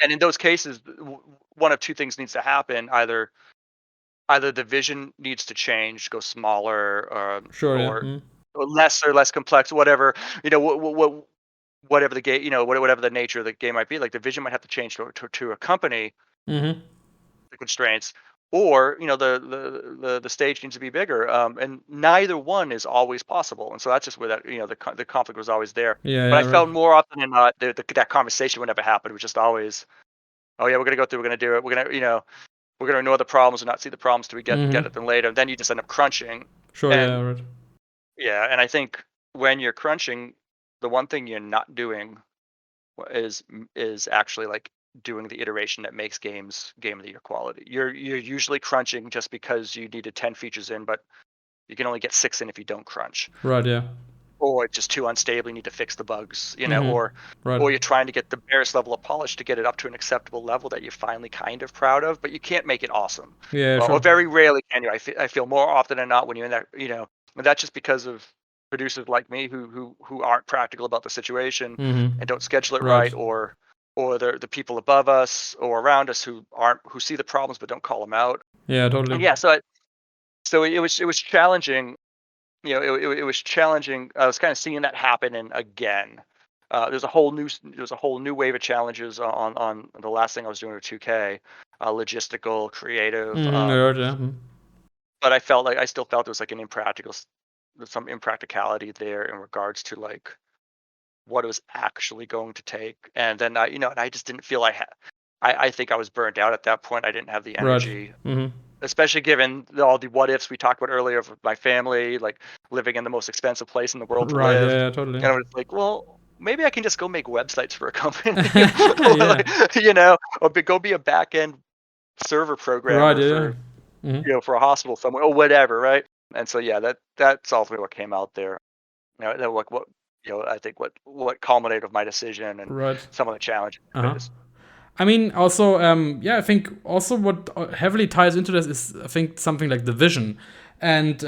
And in those cases, one of two things needs to happen: either the vision needs to change, go smaller, Sure, yeah. or Mm-hmm. less complex, whatever. Whatever the game, whatever the nature of the game might be, like, the vision might have to change to accompany Mm-hmm. the constraints, or the stage needs to be bigger, and neither one is always possible, and so that's just where that the conflict was always there. Yeah, But I yeah, right. found more often than not that conversation would never happen. It was just always, oh yeah, we're gonna go through, we're gonna do it, we're gonna ignore the problems and not see the problems till we get Mm-hmm. at them later. Then you just end up crunching, Sure, yeah, and right. yeah, and I think when you're crunching, the one thing you're not doing is actually like doing the iteration that makes games game of the year quality. You're usually crunching just because you needed 10 features in, but you can only get 6 in if you don't crunch. Right, yeah. Or it's just too unstable, you need to fix the bugs, Mm-hmm. Right. or you're trying to get the barest level of polish to get it up to an acceptable level that you're finally kind of proud of, but you can't make it awesome. Yeah, Or sure. very rarely can you. I feel more often than not when you're in that, and that's just because of producers like me who aren't practical about the situation and Mm-hmm. don't schedule it Right. right, or the people above us or around us who see the problems but don't call them out. Yeah, totally. And yeah, so it was challenging. It was challenging. I was kind of seeing that happen, and again, there's a whole new wave of challenges on the last thing I was doing with 2K, logistical, creative. Mm-hmm. Yeah, right, yeah. Mhm. But I still felt there was like some impracticality there in regards to like what it was actually going to take. And then and I just didn't feel I think I was burned out at that point. I didn't have the Right. energy, Mm-hmm. especially given all the what ifs we talked about earlier of my family, like living in the most expensive place in the world to Right, live. yeah, yeah, totally. And I was like, well, maybe I can just go make websites for a company, or Yeah. or go be a back end server Right, programmer yeah, yeah. for Mm-hmm. for a hospital somewhere or whatever, right? And so yeah, that's ultimately what came out there. That what I think what culminated with my decision and Right. some of the challenges I Uh-huh. faced. I mean, also, yeah, I think also what heavily ties into this is, I think, something like the vision. And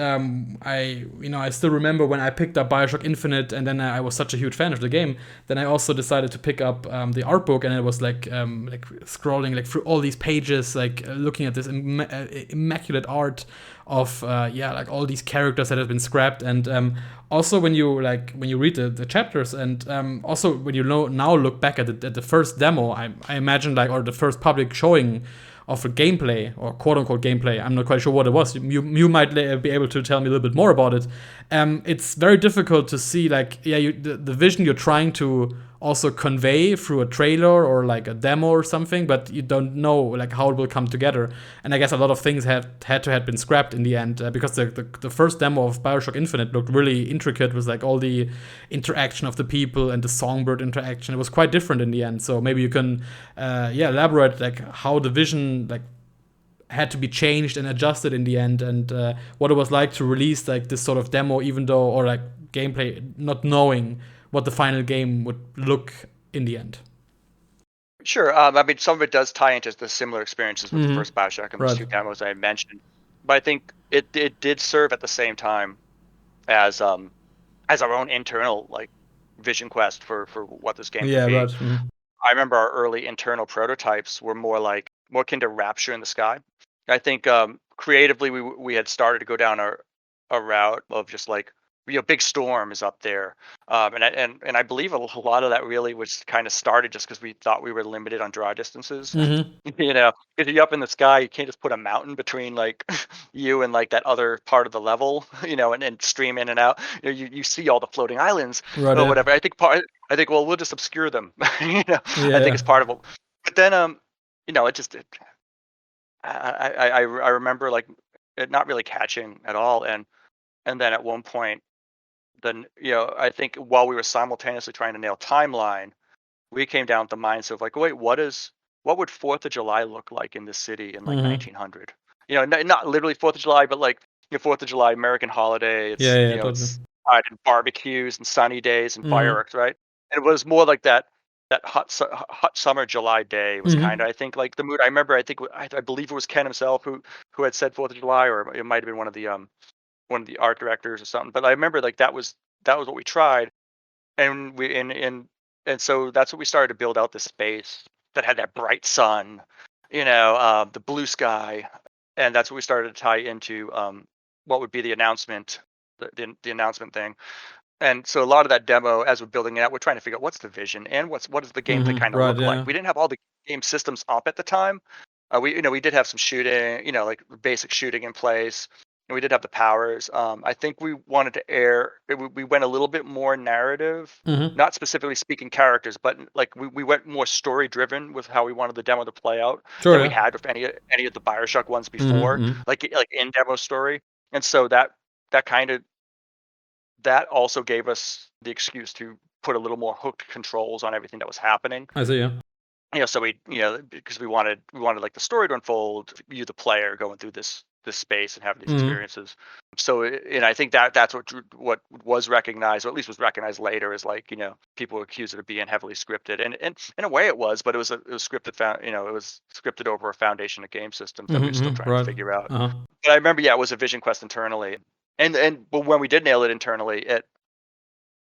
I still remember when I picked up Bioshock Infinite, and then I was such a huge fan of the game. Then I also decided to pick up the art book, and it was like scrolling like through all these pages, like looking at this immaculate art of like all these characters that have been scrapped, and also when you read the chapters, and also when you now look back at the first demo, I imagine or the first public showing of a gameplay or quote unquote gameplay. I'm not quite sure what it was. You might be able to tell me a little bit more about it. It's very difficult to see the vision you're trying to also convey through a trailer or like a demo or something, but you don't know like how it will come together. And I guess a lot of things had to have been scrapped in the end because the first demo of Bioshock Infinite looked really intricate with like all the interaction of the people and the songbird interaction. It was quite different in the end. So maybe you can elaborate like how the vision like had to be changed and adjusted in the end, and what it was like to release like this sort of demo, even though or like gameplay, not knowing what the final game would look in the end. Sure. I mean, some of it does tie into the similar experiences with the Mm-hmm. first Bioshock and those Right. two demos I had mentioned. But I think it did serve at the same time as our own internal like vision quest for what this game could Yeah. Right. be. Mm-hmm. I remember our early internal prototypes were more akin to Rapture in the Sky. I think creatively we had started to go down a route of just like big storm is up there, and I believe a lot of that really was kind of started just because we thought we were limited on draw distances. Mm-hmm. Because you're up in the sky, you can't just put a mountain between like you and like that other part of the level, and stream in and out. You see all the floating islands Right. or Yeah. whatever. I think well we'll just obscure them. Yeah. I think Yeah. it's part of it. But then it just I remember like it not really catching at all, and then at one point, then I think while we were simultaneously trying to nail timeline, we came down with the mindset of like, wait, what would Fourth of July look like in this city in like Mm-hmm. 1900? Not literally Fourth of July, but like Fourth of July American holiday. Yeah. It's Yeah. Totally. it's and barbecues and sunny days and Mm-hmm. fireworks, right? And it was more like that hot summer July day was kind Mm-hmm. of I think like the mood. I remember I believe it was Ken himself who had said Fourth of July, or it might have been one of the art directors or something. But I remember like that was what we tried, and and so that's what we started to build out this space that had that bright sun, the blue sky, and that's what we started to tie into what would be the announcement, the announcement thing. And so a lot of that demo, as we're building it out, we're trying to figure out what's the vision and what does the gameplay Mm-hmm. kind of Right. look like. Yeah. We didn't have all the game systems up at the time, we did have some shooting, like basic shooting in place, and we did have the powers. I think we wanted to we went a little bit more narrative, Mm-hmm. not specifically speaking characters, but like we went more story driven with how we wanted the demo to play out Sure, than we yeah. had with any of the Bioshock ones Mm-hmm. before, Mm-hmm. like in demo story. And so that kind of that also gave us the excuse to put a little more hooked controls on everything that was happening. I see, yeah. So because we wanted like the story to unfold, you the player going through this space and having these Mm-hmm. experiences. So and I think that's what was recognized, or at least was recognized later, is like people accused it of being heavily scripted, and in a way it was, but it was scripted it was scripted over a foundation of game systems that we were Mm-hmm. still Mm-hmm. trying to Right. figure out. Uh-huh. But I remember, it was a vision quest internally, and but when we did nail it internally,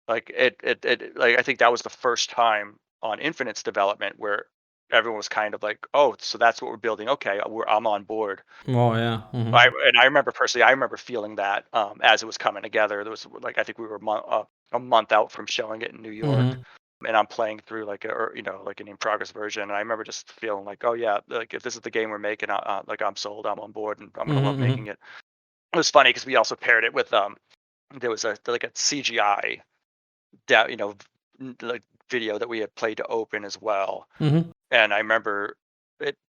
like I think that was the first time on Infinite's development where everyone was kind of like, "Oh, so that's what we're building. Okay, I'm on board." Oh, yeah. Mm-hmm. I remember personally, I remember feeling that as it was coming together. There was like, I think we were a month out from showing it in New York, Mm-hmm. and I'm playing through like like an in progress version, and I remember just feeling like, "Oh yeah, like if this is the game we're making, like I'm sold, I'm on board, and I'm gonna love Mm-hmm. Mm-hmm. making it." It was funny because we also paired it with there was a CGI that like video that we had played to open as well. Mm-hmm. And I remember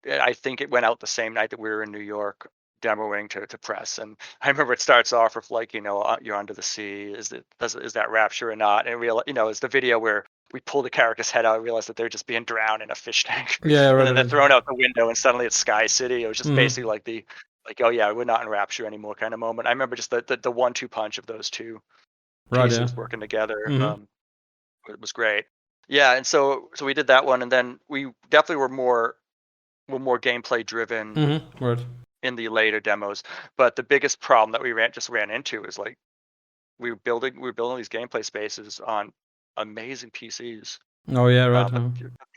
I think it went out the same night that we were in New York demoing to press. And I remember it starts off with like, you're under the sea. Is that rapture or not? And it's the video where we pull the character's head out and realize that they're just being drowned in a fish tank. Yeah, And right, then they're right. thrown out the window and suddenly it's Sky City. It was just Mm-hmm. basically like oh yeah, we're not in rapture anymore kind of moment. I remember just the 1-2 punch of those two Right, yeah. pieces working together. Mm-hmm. It was great. Yeah, and so we did that one, and then we definitely were more gameplay driven Mm-hmm. Right. in the later demos. But the biggest problem that we ran into is like we were building these gameplay spaces on amazing PCs, Oh, yeah, right. but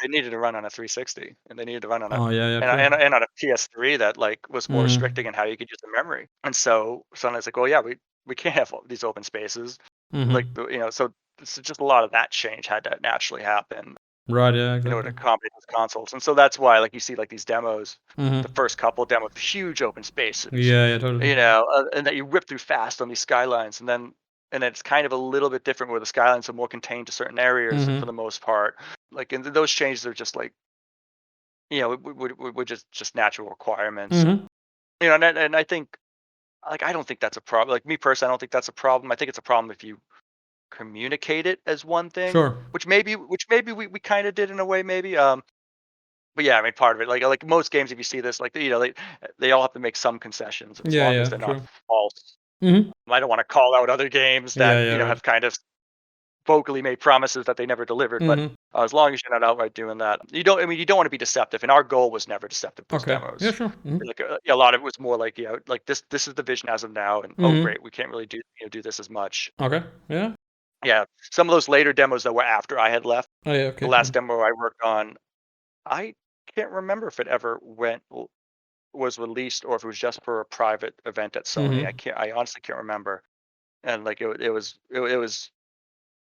they needed to run on a 360, and they needed to run on a Oh, yeah, yeah, and, true. and on a PS3 that like was more Mm-hmm. restricting in how you could use the memory. And so suddenly it's like, well, yeah, we can't have these open spaces, like Mm-hmm. so. It's just a lot of that change had to naturally happen Right, yeah, in order exactly. to accommodate those consoles. And so that's why, like, you see, like, these demos, the Mm-hmm. first couple demos, huge open spaces, Yeah, yeah, totally. and that you rip through fast on these skylines. And then it's kind of a little bit different where the skylines are more contained to certain areas for Mm-hmm. the most part. Like, and those changes are just like, would just natural requirements. Mm-hmm. And I think, like, I don't think that's a problem. Like, me personally, I don't think that's a problem. I think it's a problem if you communicate it as one thing, Sure. which maybe we kind of did in a way, maybe. But yeah, I mean, part of it, like most games, if you see this, like they all have to make some concessions as Yeah, long as yeah, they're not true. false. Mm-hmm. I don't want to call out other games that Yeah, yeah, right. have kind of vocally made promises that they never delivered, but Mm-hmm. as long as you're not outright doing that, you don't. I mean, you don't want to be deceptive, and our goal was never deceptive. Those Okay. Yeah, demos, sure. Mm-hmm. like a lot of it was more like like this is the vision as of now, and oh Mm-hmm. great, we can't really do this as much. Okay. Yeah. Yeah, some of those later demos that were after I had left. Oh, yeah, The okay. last demo I worked on, I can't remember if it ever was released or if it was just for a private event at Sony. Mm-hmm. I honestly can't remember. And like it was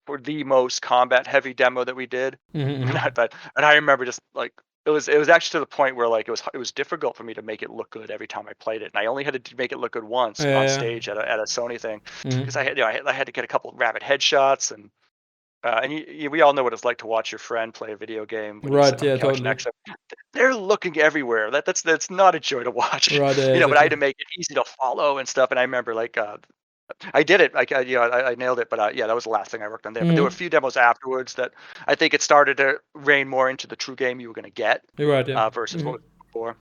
for the most combat heavy demo that we did. Mm-hmm. And Mm-hmm. I remember just like it was actually to the point where like it was difficult for me to make it look good every time I played it, and I only had to make it look good once on Yeah. stage at a Sony thing, because Mm-hmm. I had to get a couple of rapid headshots. And we all know what it's like to watch your friend play a video game when you're Right. sitting on the Yeah, couch totally. next to them. They're looking everywhere. That's not a joy to watch. Right. Yeah, But I had exactly. to make it easy to follow and stuff. And I remember like I did it. Like I nailed it. But yeah, that was the last thing I worked on there. But there were a Mm-hmm. few demos afterwards that I think it started to rein more into the true game you were going to get You're right. Yeah. versus what Mm-hmm. was before.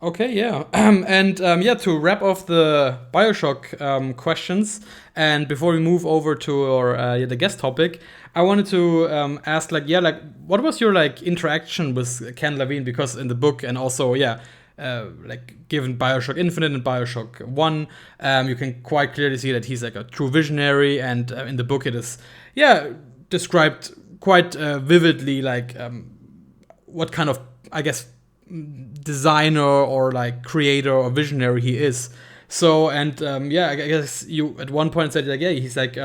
Okay, yeah. And yeah, to wrap off the Bioshock questions, and before we move over to our yeah, the guest topic, I wanted to ask, like, yeah, like, what was your like interaction with Ken Levine? Because in the book, and also, yeah, like given Bioshock Infinite and Bioshock One, you can quite clearly see that he's like a true visionary, and in the book, it is, yeah, described quite vividly, like what kind of, I guess, designer or like creator or visionary he is. So, and yeah, I guess you at one point said like, yeah, he's like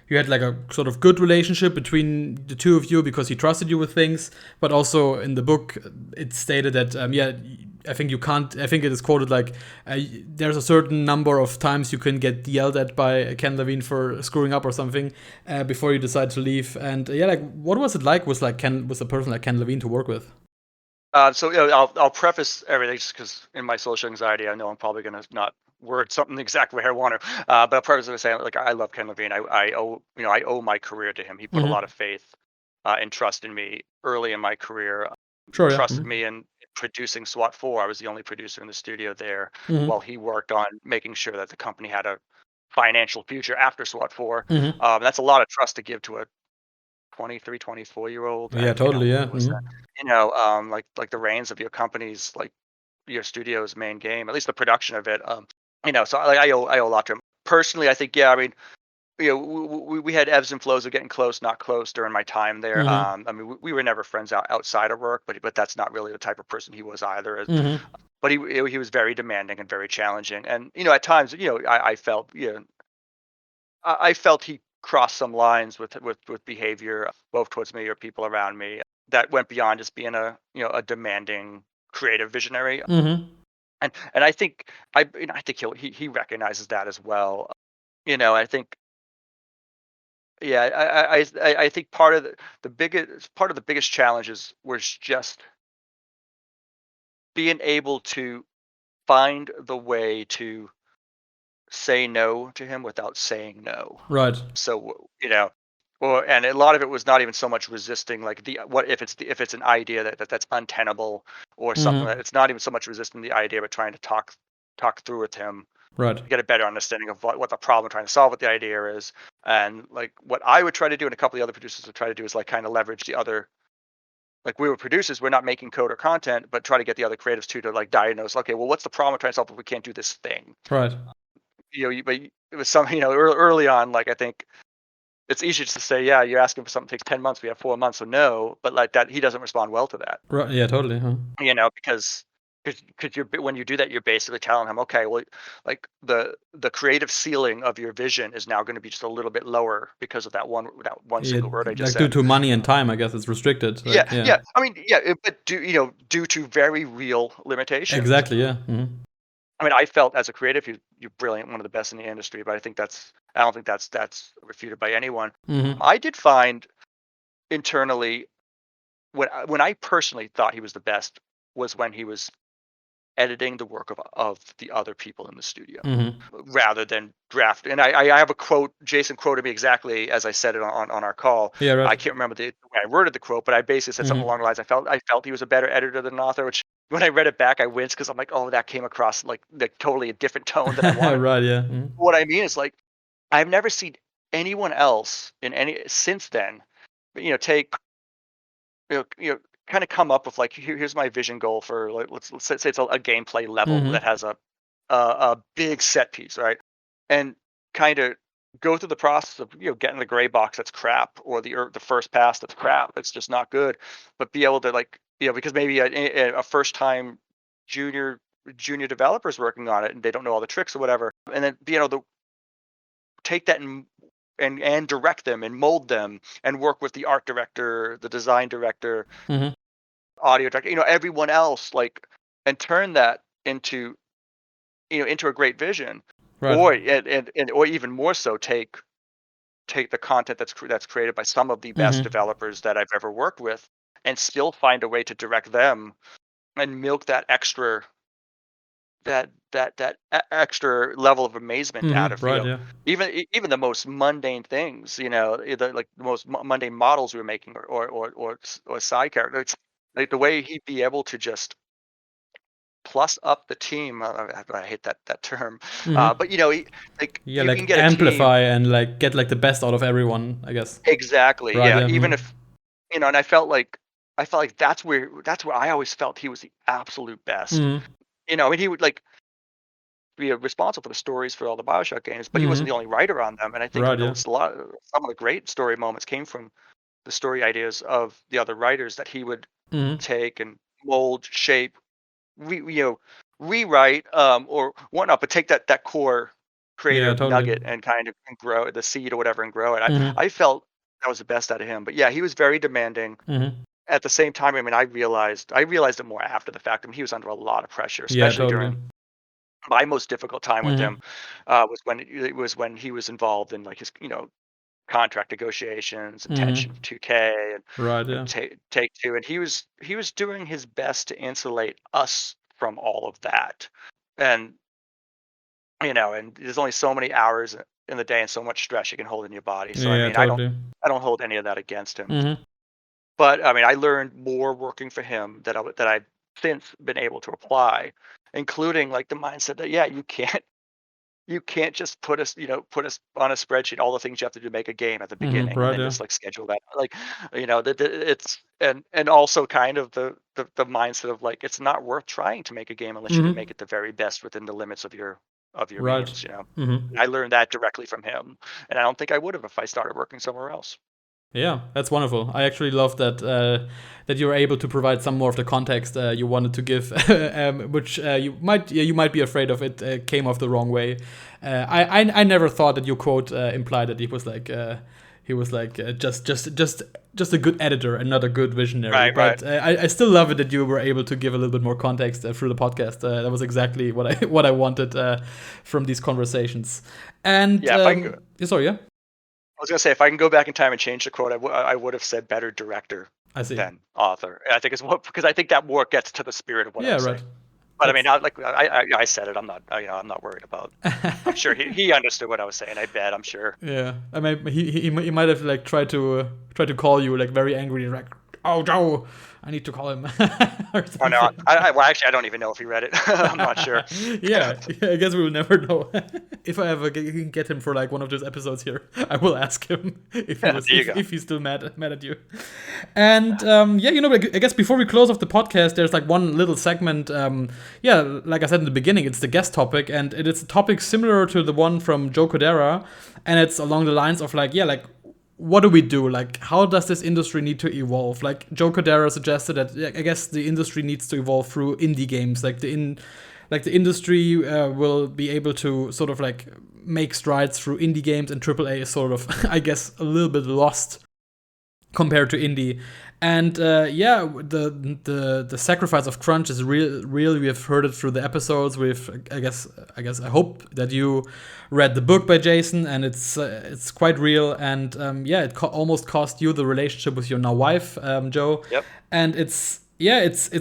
you had like a sort of good relationship between the two of you because he trusted you with things. But also in the book, it stated that I think you can't. I think it is quoted like there's a certain number of times you can get yelled at by Ken Levine for screwing up or something before you decide to leave. And like what was it like with a person like Ken Levine to work with? So I'll preface everything just because in my social anxiety, I know I'm probably gonna not word something the exact way I want to. But I'll preface it by saying like I love Ken Levine. I owe my career to him. He put a lot of faith and trust in me early in my career. Sure, yeah. Trusted me in producing SWAT 4. I was the only producer in the studio there Mhm. while he worked on making sure that the company had a financial future after SWAT 4. That's a lot of trust to give to a 23, 24-year-old. Yeah, totally, yeah. Like the reins of your company's, like your studio's main game, at least the production of it. So like I owe a lot to him personally. I think, yeah, I mean, we had ebbs and flows of getting close, not close during my time there. I mean, we were never friends outside of work, but that's not really the type of person he was either. But he was very demanding and very challenging, and at times, I felt, I felt he crossed some lines with behavior, both towards me or people around me, that went beyond just being a demanding creative visionary. And I think I think he recognizes that as well. I think, yeah, I think part of the biggest challenges was just being able to find the way to say no to him without saying no. Right. So, and a lot of it was not even so much resisting, like what if it's an idea that's untenable or something, that it's not even so much resisting the idea, but trying to talk through with him, Right. get a better understanding of what the problem, trying to solve what the idea is. And like what I would try to do, and a couple of the other producers would try to do, is like kind of leverage the other, like we were producers, we're not making code or content, but try to get the other creatives too to like diagnose, okay, well, what's the problem we're trying to solve if we can't do this thing? Right. But it was some, early on, like I think it's easy just to say, yeah, you're asking for something that takes 10 months, we have 4 months, so no. But like that, he doesn't respond well to that, Right. Yeah, totally. Huh? because when you do that, you're basically telling him, okay, well, like the creative ceiling of your vision is now going to be just a little bit lower because of that one Yeah, single word I just like due said. to money and time, I guess it's restricted. Yeah, Like, yeah. yeah. I mean, yeah, but due to very real limitations. Exactly. Yeah. I mean, I felt as a creative, you're brilliant, one of the best in the industry. But I don't think that's refuted by anyone. I did find internally, when I personally thought he was the best, was when he was editing the work of the other people in the studio rather than draft. And I have a quote. Jason quoted me exactly as I said it on our call. Yeah. Right. I can't remember the way I worded the quote, but I basically said something along the lines. I felt he was a better editor than an author, which when I read it back, I winced because I'm like, oh, that came across like totally a different tone than I wanted. Right. Yeah. What I mean is, like, I've never seen anyone else in any since then, take, kind of come up with like, here's my vision goal for, like, let's say it's a gameplay level that has a big set piece, right? And kind of go through the process of, getting the gray box that's crap, or the first pass that's crap, it's just not good, but be able to, like, because maybe a first time junior developers working on it and they don't know all the tricks or whatever, and then be able to take that and direct them and mold them and work with the art director, the design director, audio director, everyone else, like, and turn that into into a great vision. Right. Or even more so, take the content that's created by some of the best developers that I've ever worked with, and still find a way to direct them and milk that extra extra level of amazement out of, Right. Yeah. even the most mundane things, either like the most mundane models we were making, or side characters. It's like the way he'd be able to just plus up the team. I hate that term, but like, Yeah. you can Like get a team. amplify and like get like the best out of everyone, I guess. Exactly, Right. yeah. Yeah. Even if, and I felt like that's where I always felt he was the absolute best. I mean, he would like be responsible for the stories for all the Bioshock games, but he wasn't the only writer on them. And I think Right. Yeah. some of the great story moments came from the story ideas of the other writers that he would take and mold, shape, rewrite, or whatnot, but take that core Yeah, creative totally. nugget and kind of and grow the seed or whatever and grow it. Mm-hmm. I felt that was the best out of him. But yeah, he was very demanding. Mm-hmm. At the same time, I mean, I realized it more after the fact. I mean, he was under a lot of pressure, Yeah, especially totally. during my most difficult time with him, Mm-hmm. was when he was involved in like his, contract negotiations, attention Mm-hmm. 2K Right. and Yeah. take two, and he was doing his best to insulate us from all of that. And and there's only so many hours in the day and so much stress you can hold in your body. So I Yeah, mean, I don't totally. I don't hold any of that against him. Mm-hmm. But I mean, I learned more working for him that I've since been able to apply, including like the mindset that yeah, you can't just put us on a spreadsheet all the things you have to do to make a game at the Mm-hmm. beginning and Right. then Yeah. just like schedule that like it's and also kind of the mindset of like it's not worth trying to make a game unless you can Mm-hmm. make it the very best within the limits of your Right. means. Mm-hmm. And I learned that directly from him, and I don't think I would have if I started working somewhere else. Yeah, that's wonderful. I actually love that that you were able to provide some more of the context you wanted to give, which you might be afraid of it came off the wrong way. I never thought that your quote implied that he was like just a good editor and not a good visionary. Right, right. But I still love it that you were able to give a little bit more context through the podcast. That was exactly what I wanted from these conversations. And Yeah, if I can go, sorry, yeah, I was gonna say if I can go back in time and change the quote, I would have said better director I see. than author. And I think it's what because I think that more gets to the spirit of what I Yeah, was right. saying. But I mean, That's I said it. I'm not worried about. I'm sure he understood what I was saying. I bet. I'm sure. yeah. I mean, he might have like tried to call you like very angry, like, oh Joe, I need to call him or Oh no, something. well actually I don't even know if he read it. I'm not sure. Yeah, I guess we will never know. If I ever get him for like one of those episodes here, I will ask him if he There was you go. if he's still mad at you. And yeah, I guess before we close off the podcast, there's like one little segment. Yeah, like I said in the beginning, it's the guest topic, and it is a topic similar to the one from Joe Codera, and it's along the lines of like, yeah, like what do we do? Like, how does this industry need to evolve? Like Joe Codera suggested that yeah, I guess the industry needs to evolve through indie games. Like the industry will be able to sort of like make strides through indie games, and AAA is sort of I guess a little bit lost compared to indie. And yeah, the sacrifice of crunch is real. We have heard it through the episodes. I hope that you read the book by Jason, and it's quite real. And yeah, it almost cost you the relationship with your now wife, Joe. Yep. And it's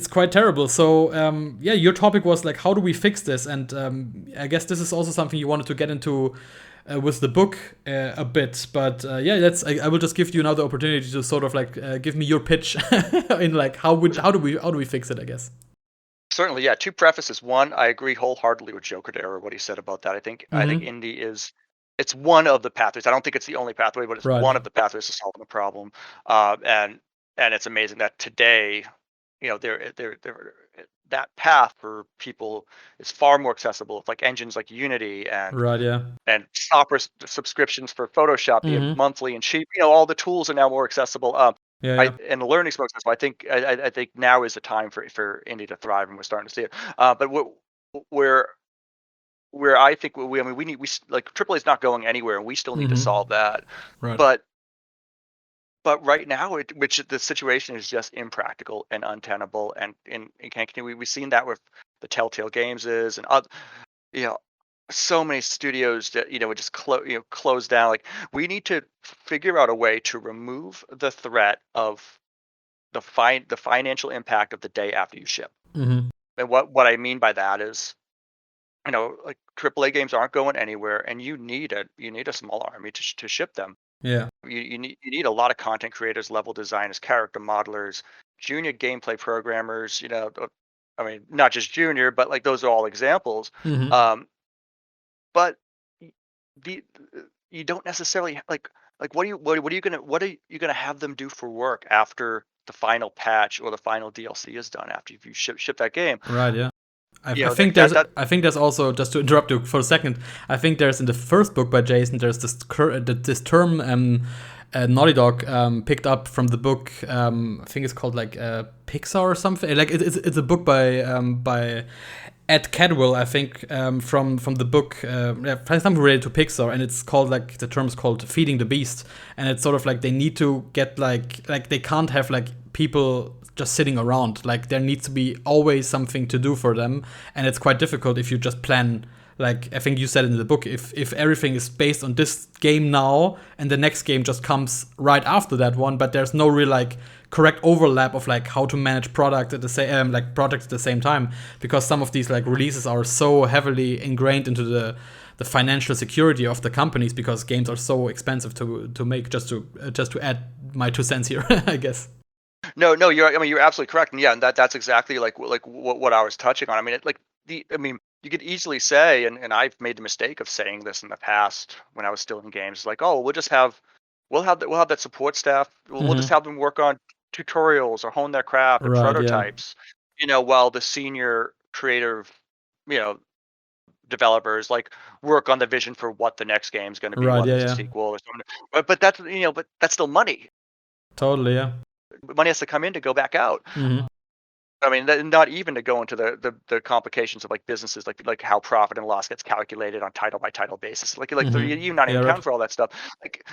quite terrible. So yeah, your topic was like, how do we fix this? And I guess this is also something you wanted to get into with the book a bit. But yeah, I will just give you another opportunity to sort of like give me your pitch in like how do we fix it? I guess. Certainly, yeah. Two prefaces. One, I agree wholeheartedly with Joe Cordero, what he said about that. I think Mm-hmm. indie it's one of the pathways. I don't think it's the only pathway, but it's Right. one of the pathways to solving the problem. And it's amazing that today, there that path for people is far more accessible. It's like engines like Unity Right. Yeah. and software subscriptions for Photoshop, be it Mm-hmm. monthly and cheap. All the tools are now more accessible. Yeah. I Yeah. and the learning experience. So I think now is the time for indie to thrive, and we're starting to see it. But where where I think I mean like AAA is not going anywhere, and we still need to Mm-hmm. solve that. Right. But right now, which the situation is just impractical and untenable, and can't continue. We've seen that with the Telltale Games and other, you know so many studios that would just close down. Like we need to figure out a way to remove the threat of the financial impact of the day after you ship. Mm-hmm. And what I mean by that is, like AAA games aren't going anywhere, and you need a small army to ship them. Yeah. You need a lot of content creators, level designers, character modelers, junior gameplay programmers. I mean, not just junior, but like those are all examples. Mm-hmm. Um, but y- the you don't necessarily like what are you gonna have them do for work after the final patch or the final DLC is done after you ship that game. Right. Yeah. I That think that that I think there's also, just to interrupt you for a second, I think there's in the first book by Jason, there's this term Naughty Dog picked up from the book. I think it's called like Pixar or something. Like it's a book by Ed Catmull, I think, from the book, something related to Pixar, and it's called like the term's called "feeding the beast," and it's sort of like they need to get like they can't have like people just sitting around. Like there needs to be always something to do for them, and it's quite difficult if you just plan. Like I think you said in the book, if everything is based on this game now, and the next game just comes right after that one, but there's no real like correct overlap of like how to manage product at the same like projects at the same time, because some of these like releases are so heavily ingrained into the financial security of the companies, because games are so expensive to make. Just to add my 2 cents here, I guess. No, you're absolutely correct, and yeah, and that's exactly like what I was touching on. I mean, you could easily say, and I've made the mistake of saying this in the past when I was still in games, like, oh, we'll have that support staff, we'll just have them work on tutorials or hone their craft and Right. Yeah. prototypes, while the senior creative, you know, developers like work on the vision for what the next game's going to be, Right. whether Yeah. it's a Yeah. sequel or something. But that's still money. Totally. Yeah. Money has to come in to go back out. Hmm. I mean, not even to go into the complications of like businesses, like how profit and loss gets calculated on title by title basis. You're not Yeah. even Right. counting for all that stuff. Like,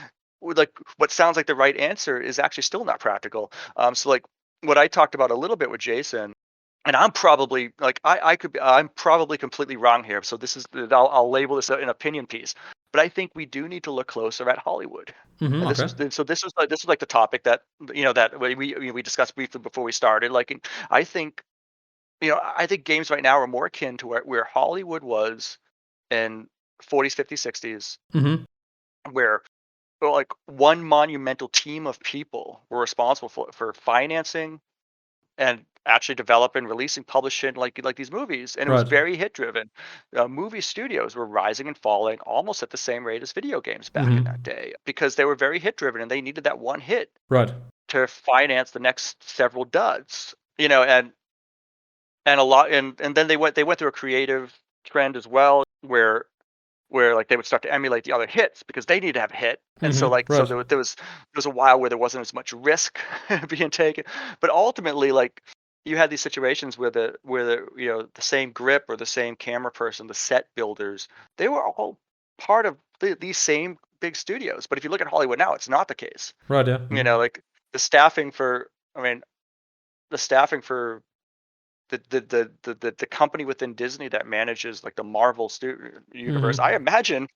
what sounds like the right answer is actually still not practical. So like what I talked about a little bit with Jason, and I'm probably like I'm probably completely wrong here. So this is I'll label this an opinion piece, but I think we do need to look closer at Hollywood. And Okay. this was like the topic that that we discussed briefly before we started. Like I think I think games right now are more akin to where Hollywood was in 40s, 50s, 60s, Hmm. where like one monumental team of people were responsible for financing and actually developing, releasing, publishing like these movies, and it was Right. very hit driven. Movie studios were rising and falling almost at the same rate as video games back in that Hmm. day because they were very hit driven and they needed that one hit Right. to finance the next several duds. And a lot, and then they went through a creative trend as well where like they would start to emulate the other hits because they need to have a hit. And so Right. there was a while where there wasn't as much risk being taken, but ultimately like you had these situations where the the same grip or the same camera person, the set builders, they were all part of these same big studios. But if you look at Hollywood now, it's not the case. Right. Yeah. Like the staffing for, I mean, the staffing for the company within Disney that manages like the Marvel universe, I Hmm. imagine,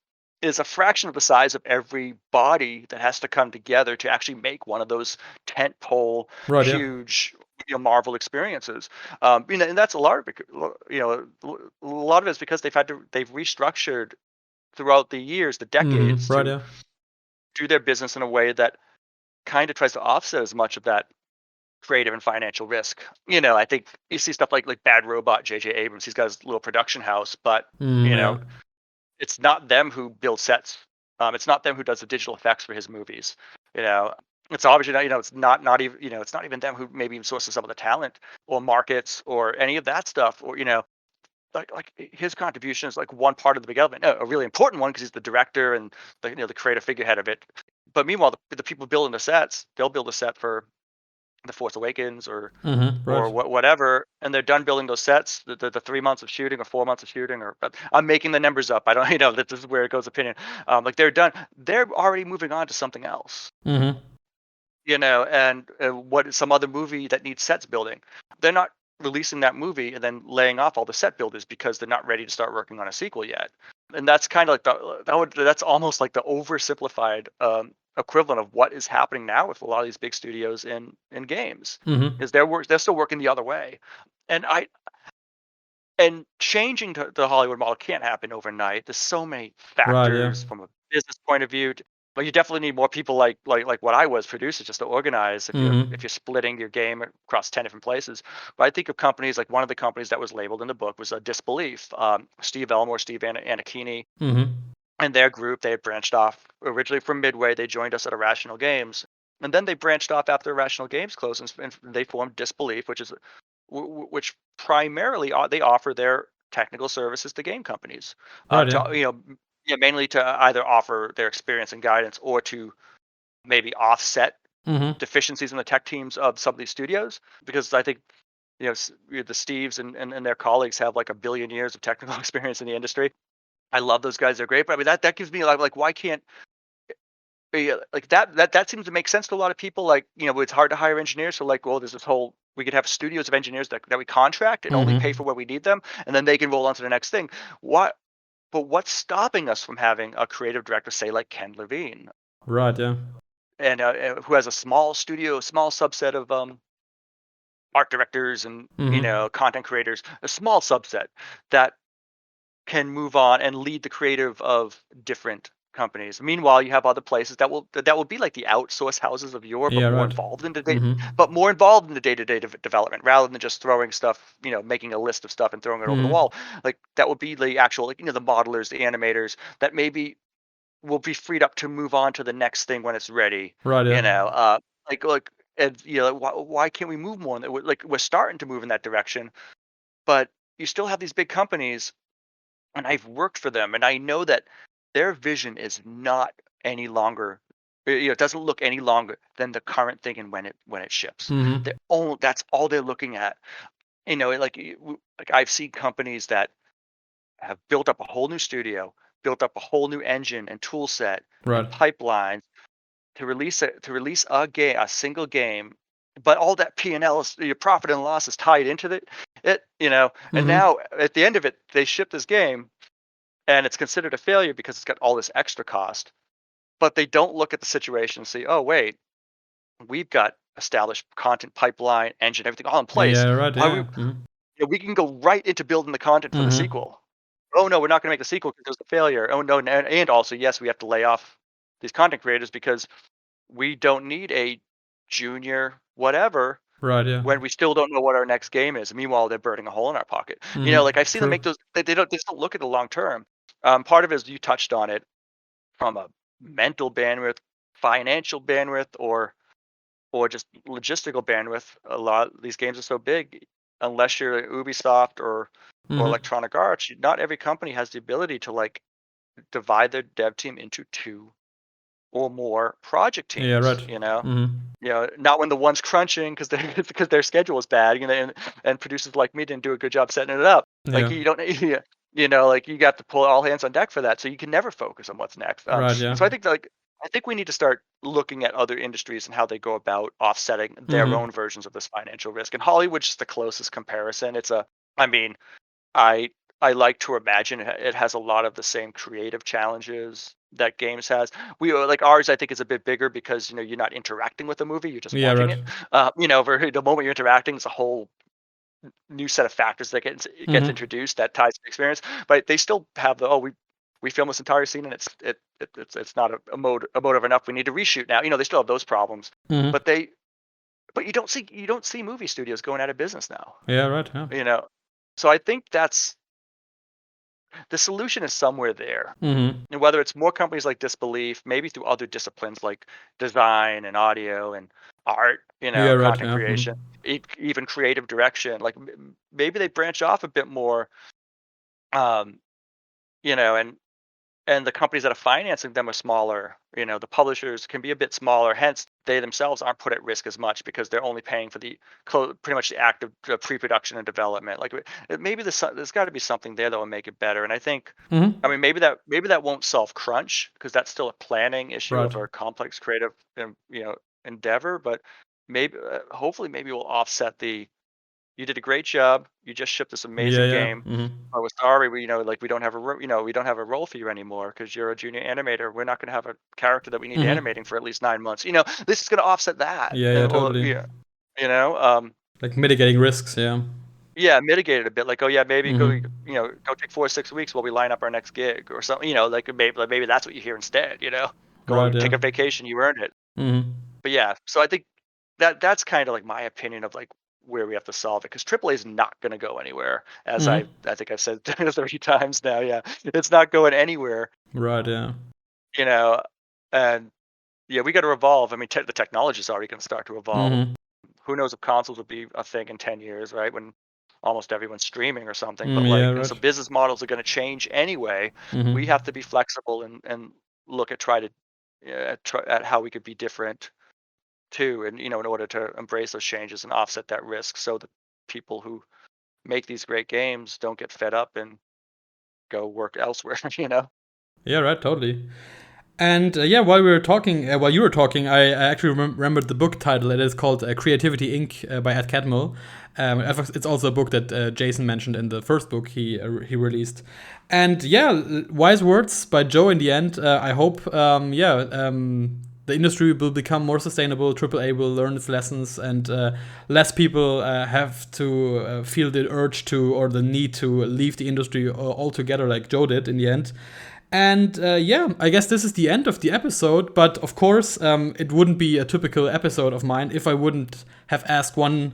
is a fraction of the size of every body that has to come together to actually make one of those tentpole Right. Yeah. huge Marvel experiences. And that's a lot of it. A lot of it's because they've restructured throughout the years, the decades, Right. to Yeah. do their business in a way that kind of tries to offset as much of that creative and financial risk. I think you see stuff like Bad Robot, J.J. Abrams. He's got his little production house, but you know, Yeah. it's not them who build sets. It's not them who does the digital effects for his movies. You know, it's obviously not. It's not even. It's not even them who maybe even sources some of the talent or markets or any of that stuff. Or like his contribution is like one part of the big element, a really important one because he's the director and the creative figurehead of it. But meanwhile, the people building the sets, they'll build a set for the Force Awakens or Right. whatever, and they're done building those sets. The 3 months of shooting or 4 months of shooting, or but I'm making the numbers up. I don't, this is where it goes opinion. Like they're done. They're already moving on to something else. Hmm. And what some other movie that needs sets building. They're not releasing that movie and then laying off all the set builders because they're not ready to start working on a sequel yet. And that's kind of like that's almost like the oversimplified equivalent of what is happening now with a lot of these big studios in games. Hmm. Is they're still working the other way. And changing to the Hollywood model can't happen overnight. There's so many Right. Yeah. factors from a business point of view. But you definitely need more people like what I was, producers, just to organize if you're Hmm. splitting your game across 10 different places. But I think of companies like one of the companies that was labeled in the book was a Disbelief. Steve Elmore, Steve Anakini, Hmm. and their group, they had branched off originally from Midway. They joined us at Irrational Games. And then they branched off after Irrational Games closed and they formed Disbelief, which primarily they offer their technical services to game companies, Right. Yeah. to yeah, mainly to either offer their experience and guidance or to maybe offset Hmm. deficiencies in the tech teams of some of these studios. Because I think the Steves and their colleagues have like a billion years of technical experience in the industry. I love those guys; they're great. But I mean, that gives me like why can't like that seems to make sense to a lot of people. Like it's hard to hire engineers, so like, well, there's this whole we could have studios of engineers that we contract and only pay Mm-hmm. for where we need them, and then they can roll on to the next thing. What? But what's stopping us from having a creative director, say like Ken Levine, Right. Yeah. and who has a small studio, a small subset of art directors and Mm-hmm. content creators, a small subset that can move on and lead the creative of different companies. Meanwhile, you have other places that will be like the outsource houses of yore, Yeah. Right. Mm-hmm. but more involved in the day-to-day development rather than just throwing stuff, making a list of stuff and throwing it over the Mm-hmm. wall. Like that would be the actual, like, the modelers, the animators that maybe will be freed up to move on to the next thing when it's ready. Right. You Yeah. know, uh, like, and why can't we move more? Like we're starting to move in that direction, but you still have these big companies and I've worked for them, and I know that their vision is not any longer. It doesn't look any longer than the current thing and when it ships. Mm-hmm. That's all they're looking at. Like I've seen companies that have built up a whole new studio, built up a whole new engine and tool set and Right. pipelines to release a single game, but all that P&L is your profit and loss is tied into and Mm-hmm. now at the end of it, they ship this game and it's considered a failure because it's got all this extra cost. But they don't look at the situation and say, "Oh, wait, we've got established content pipeline, engine, everything all in place. Yeah. Right. Why we Yeah. Mm-hmm. we can go right into building the content for the Mm-hmm. sequel. Oh no, we're not going to make the sequel because there's a failure. Oh no, and also yes, we have to lay off these content creators because we don't need a junior whatever Right. Yeah. when we still don't know what our next game is. Meanwhile, they're burning a hole in our pocket. Mm-hmm. Like I've seen them make True. those. They don't look at the long term. Part of it is you touched on it from a mental bandwidth, financial bandwidth, or just logistical bandwidth. A lot of these games are so big, unless you're Ubisoft or Mm-hmm. Electronic Arts, not every company has the ability to like divide their dev team into two or more project Yeah. teams. Right. Mm-hmm. Not when the one's crunching because because their schedule is bad, and producers like me didn't do a good job setting it up. Like Yeah. you don't, like you got to pull all hands on deck for that, so you can never focus on what's next. Right. And Yeah. so I think we need to start looking at other industries and how they go about offsetting their Mm-hmm. own versions of this financial risk. And Hollywood's just the closest comparison. I mean, I I like to imagine it has a lot of the same creative challenges that games has. We like ours. I think is a bit bigger because you're not interacting with the movie; you're just Yeah. watching Right. it. For the moment you're interacting, it's a whole new set of factors that gets Mm-hmm. introduced that ties to the experience. But they still have the we film this entire scene and it's not a motive enough. We need to reshoot now. They still have those problems, Mm-hmm. but you don't see movie studios going out of business now. Yeah. Right. Yeah. You know, so I think that's the solution is somewhere there. Mm-hmm. And whether it's more companies like Disbelief, maybe through other disciplines like design and audio and art, Yeah. Right. content Yeah. creation, Mm-hmm. even creative direction, like maybe they branch off a bit more, um, you know, and the companies that are financing them are smaller. The publishers can be a bit smaller. Hence, they themselves aren't put at risk as much because they're only paying for the pretty much the active pre-production and development. Like maybe there's got to be something there that will make it better. And I think, I Mm-hmm. mean, maybe that won't solve crunch because that's still a planning issue Right. of a complex creative, endeavor. But hopefully, maybe we'll offset the you did a great job. You just shipped this Yeah. amazing Yeah. game. Mm-hmm. Oh, we're sorry. Like we don't have we don't have a role for you anymore because you're a junior animator. We're not going to have a character that we need Mm-hmm. animating for at least 9 months. This is going to offset that. Yeah. Yeah. Or Totally. you know, um, Like mitigating risks. Yeah. yeah, mitigate it a bit. Like, oh yeah, maybe Mm-hmm. go take 4 or 6 weeks while we line up our next gig or something. Like maybe that's what you hear instead. Go Right. Yeah. take a vacation. You earned it. Mm-hmm. But yeah, so I think that's kind of like my opinion of like where we have to solve it because AAA is not going to go anywhere. As I Mm-hmm. I think I've said 30 times now. Yeah, it's not going anywhere. Right. Yeah. You know, and yeah, we got to evolve. I mean, the technology is already going to start to evolve. Mm-hmm. Who knows if consoles will be a thing in 10 years, right? When almost everyone's streaming or something. But Mm, yeah. like, and Right. so business models are going to change anyway. We Mm-hmm. have to be flexible and look at try at how we could be different too, and in order to embrace those changes and offset that risk, so that people who make these great games don't get fed up and go work elsewhere. Yeah, right, totally. And while you were talking, I actually remembered the book title. It is called Creativity Inc. By Ed Catmull. It's also a book that Jason mentioned in the first book he released. And wise words by Joe in the end. I hope the industry will become more sustainable. AAA will learn its lessons, and less people have to feel the urge to or the need to leave the industry altogether, like Joe did in the end. And I guess this is the end of the episode. But of course, it wouldn't be a typical episode of mine if I wouldn't have asked one.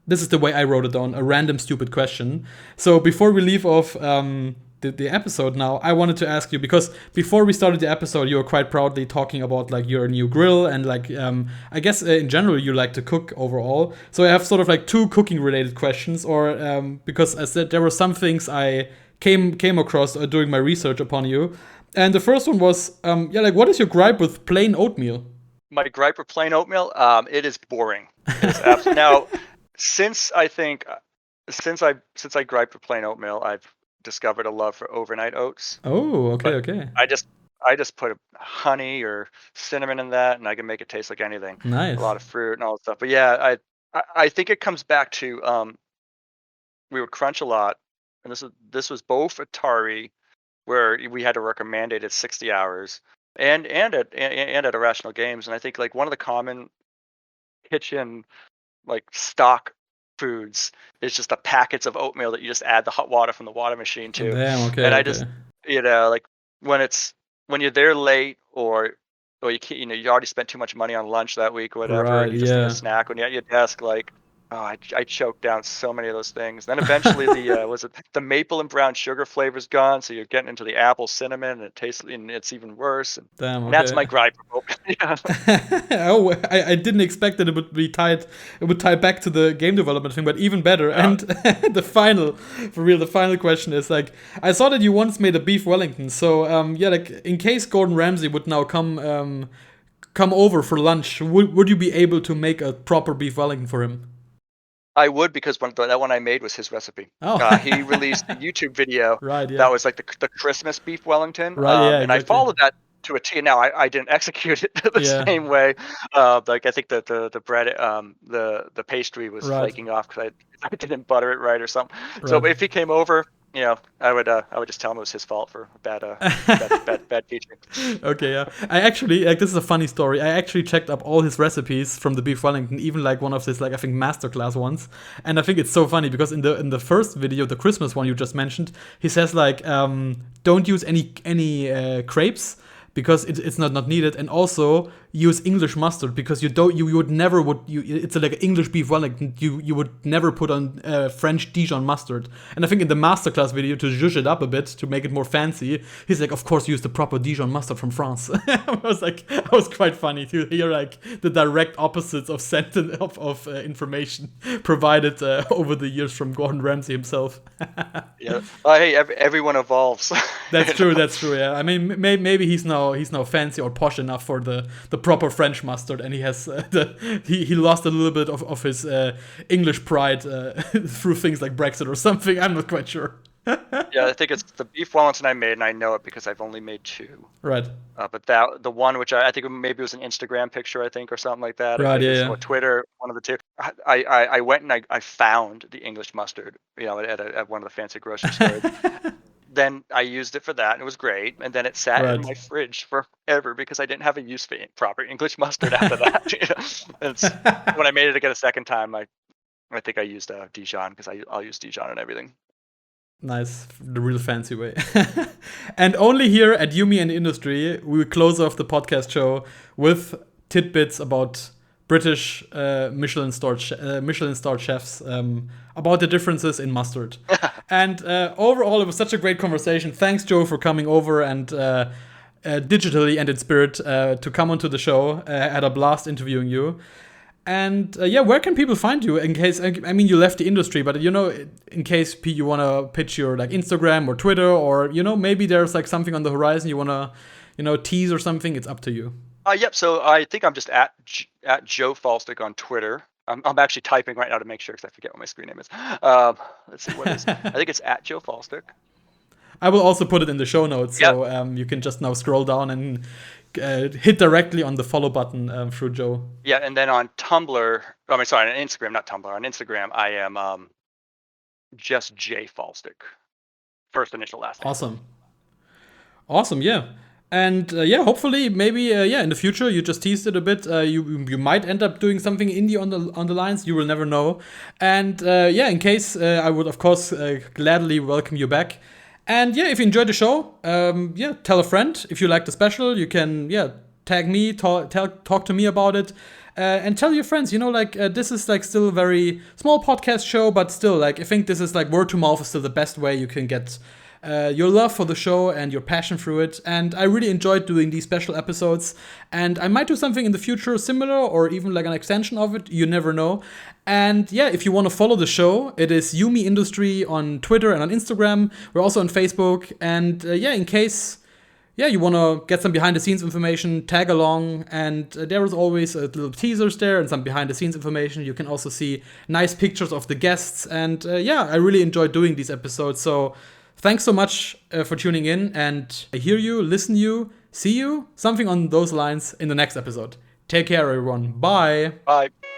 This is the way I wrote it down: a random stupid question. So before we leave off the episode now, I wanted to ask you, because before we started the episode, you were quite proudly talking about like your new grill and like I guess in general you like to cook overall. So I have sort of like two cooking related questions, or because I said there were some things I came across during my research upon you. And the first one was what is your gripe with plain oatmeal? My gripe with plain oatmeal, it is boring. It is absolutely now. Since I griped with plain oatmeal, I've discovered a love for overnight oats. Oh, okay, But okay. I just put honey or cinnamon in that, and I can make it taste like anything. Nice. A lot of fruit and all that stuff. But yeah, I think it comes back to we would crunch a lot, and this was both Atari, where we had to work a mandated 60 hours, and at Irrational Games. And I think like one of the common kitchen like stock foods is just the packets of oatmeal that you just add the hot water from the water machine to. Damn, okay. And I okay. just like when you're there late, or you can't, you already spent too much money on lunch that week or whatever, Right, and you just need yeah. a snack when you're at your desk, like I choked down so many of those things. Then eventually the maple and brown sugar flavor's gone, so you're getting into the apple cinnamon, and it tastes, and it's even worse. And Damn, okay. that's my gripe. Yeah. Oh, I didn't expect that it would be tied. It would tie back to the game development thing, but even better. Yeah. And the final question is like, I saw that you once made a beef Wellington. So like in case Gordon Ramsay would now come over for lunch, would you be able to make a proper beef Wellington for him? I would, because that one I made was his recipe. Oh. He released a YouTube video Right, yeah. that was like the Christmas beef Wellington. Right, yeah, and I exactly. followed that to a T. Now I didn't execute it the same way. Like I think that the bread, the pastry was flaking off because I didn't butter it right or something. Right. So if he came over, I would just tell him it was his fault for bad featuring. Okay, yeah. I actually, like, this is a funny story. I actually checked up all his recipes from the beef Wellington, even like one of his, like, I think masterclass ones. And I think it's so funny because in the first video, the Christmas one you just mentioned, he says like, don't use any crepes, because it's not needed, and also use English mustard, because you would never it's like an English beef Wellington, you would never put on French Dijon mustard. And I think in the masterclass video, to zhuzh it up a bit, to make it more fancy, he's like, of course use the proper Dijon mustard from France. I was quite funny to hear like the direct opposites of information provided over the years from Gordon Ramsay himself. Yeah. Hey, everyone evolves. That's true. Yeah. I mean, maybe he's now fancy or posh enough for the proper French mustard, and he has he lost a little bit of his English pride through things like Brexit or something. I'm not quite sure. Yeah, I think it's the beef Wellington I made, and I know it because I've only made two. Right. But the one which I think maybe it was an Instagram picture, I think, or something like that. Right. Yeah. Or Twitter, one of the two. I went and I found the English mustard, at one of the fancy grocery stores. Then I used it for that, and it was great. And then it sat in my fridge forever because I didn't have a use for proper English mustard after that. When I made it again a second time, I think I used Dijon, because I'll use Dijon and everything. Nice, the real fancy way. And only here at Yumi and Industry, we will close off the podcast show with tidbits about British Michelin-starred chefs, about the differences in mustard. And overall, it was such a great conversation. Thanks, Joe, for coming over and digitally and in spirit to come onto the show. I had a blast interviewing you. And where can people find you in case, I mean, you left the industry, but in case you want to pitch your like Instagram or Twitter, or maybe there's like something on the horizon you want to tease or something, it's up to you. Yep. So I think I'm just at Joe Faulstick on Twitter. I'm actually typing right now to make sure because I forget what my screen name is. Let's see what it is. I think it's at Joe Faulstick. I will also put it in the show notes, so you can just now scroll down and hit directly on the follow button through Joe. Yeah, and then on Tumblr, on Instagram, not Tumblr. On Instagram, I am just J Faulstick. First initial, last name. Awesome, yeah. And hopefully, maybe, in the future, you just teased it a bit. You might end up doing something indie on the lines. You will never know. And in case, I would of course gladly welcome you back. And if you enjoyed the show, tell a friend. If you like the special, you can tag me, talk to me about it, and tell your friends. This is like still a very small podcast show, but still, like, I think this is like word to mouth is still the best way you can get your love for the show and your passion through it. And I really enjoyed doing these special episodes, and I might do something in the future similar or even like an extension of it. You never know. And if you want to follow the show, it is Yumi Industry on Twitter and on Instagram. We're also on Facebook. And in case you want to get some behind the scenes information, tag along. And there is always a little teasers there and some behind the scenes information. You can also see nice pictures of the guests. And I really enjoy doing these episodes. So thanks so much for tuning in, and I hear you, listen you, see you, something on those lines in the next episode. Take care, everyone. Bye. Bye.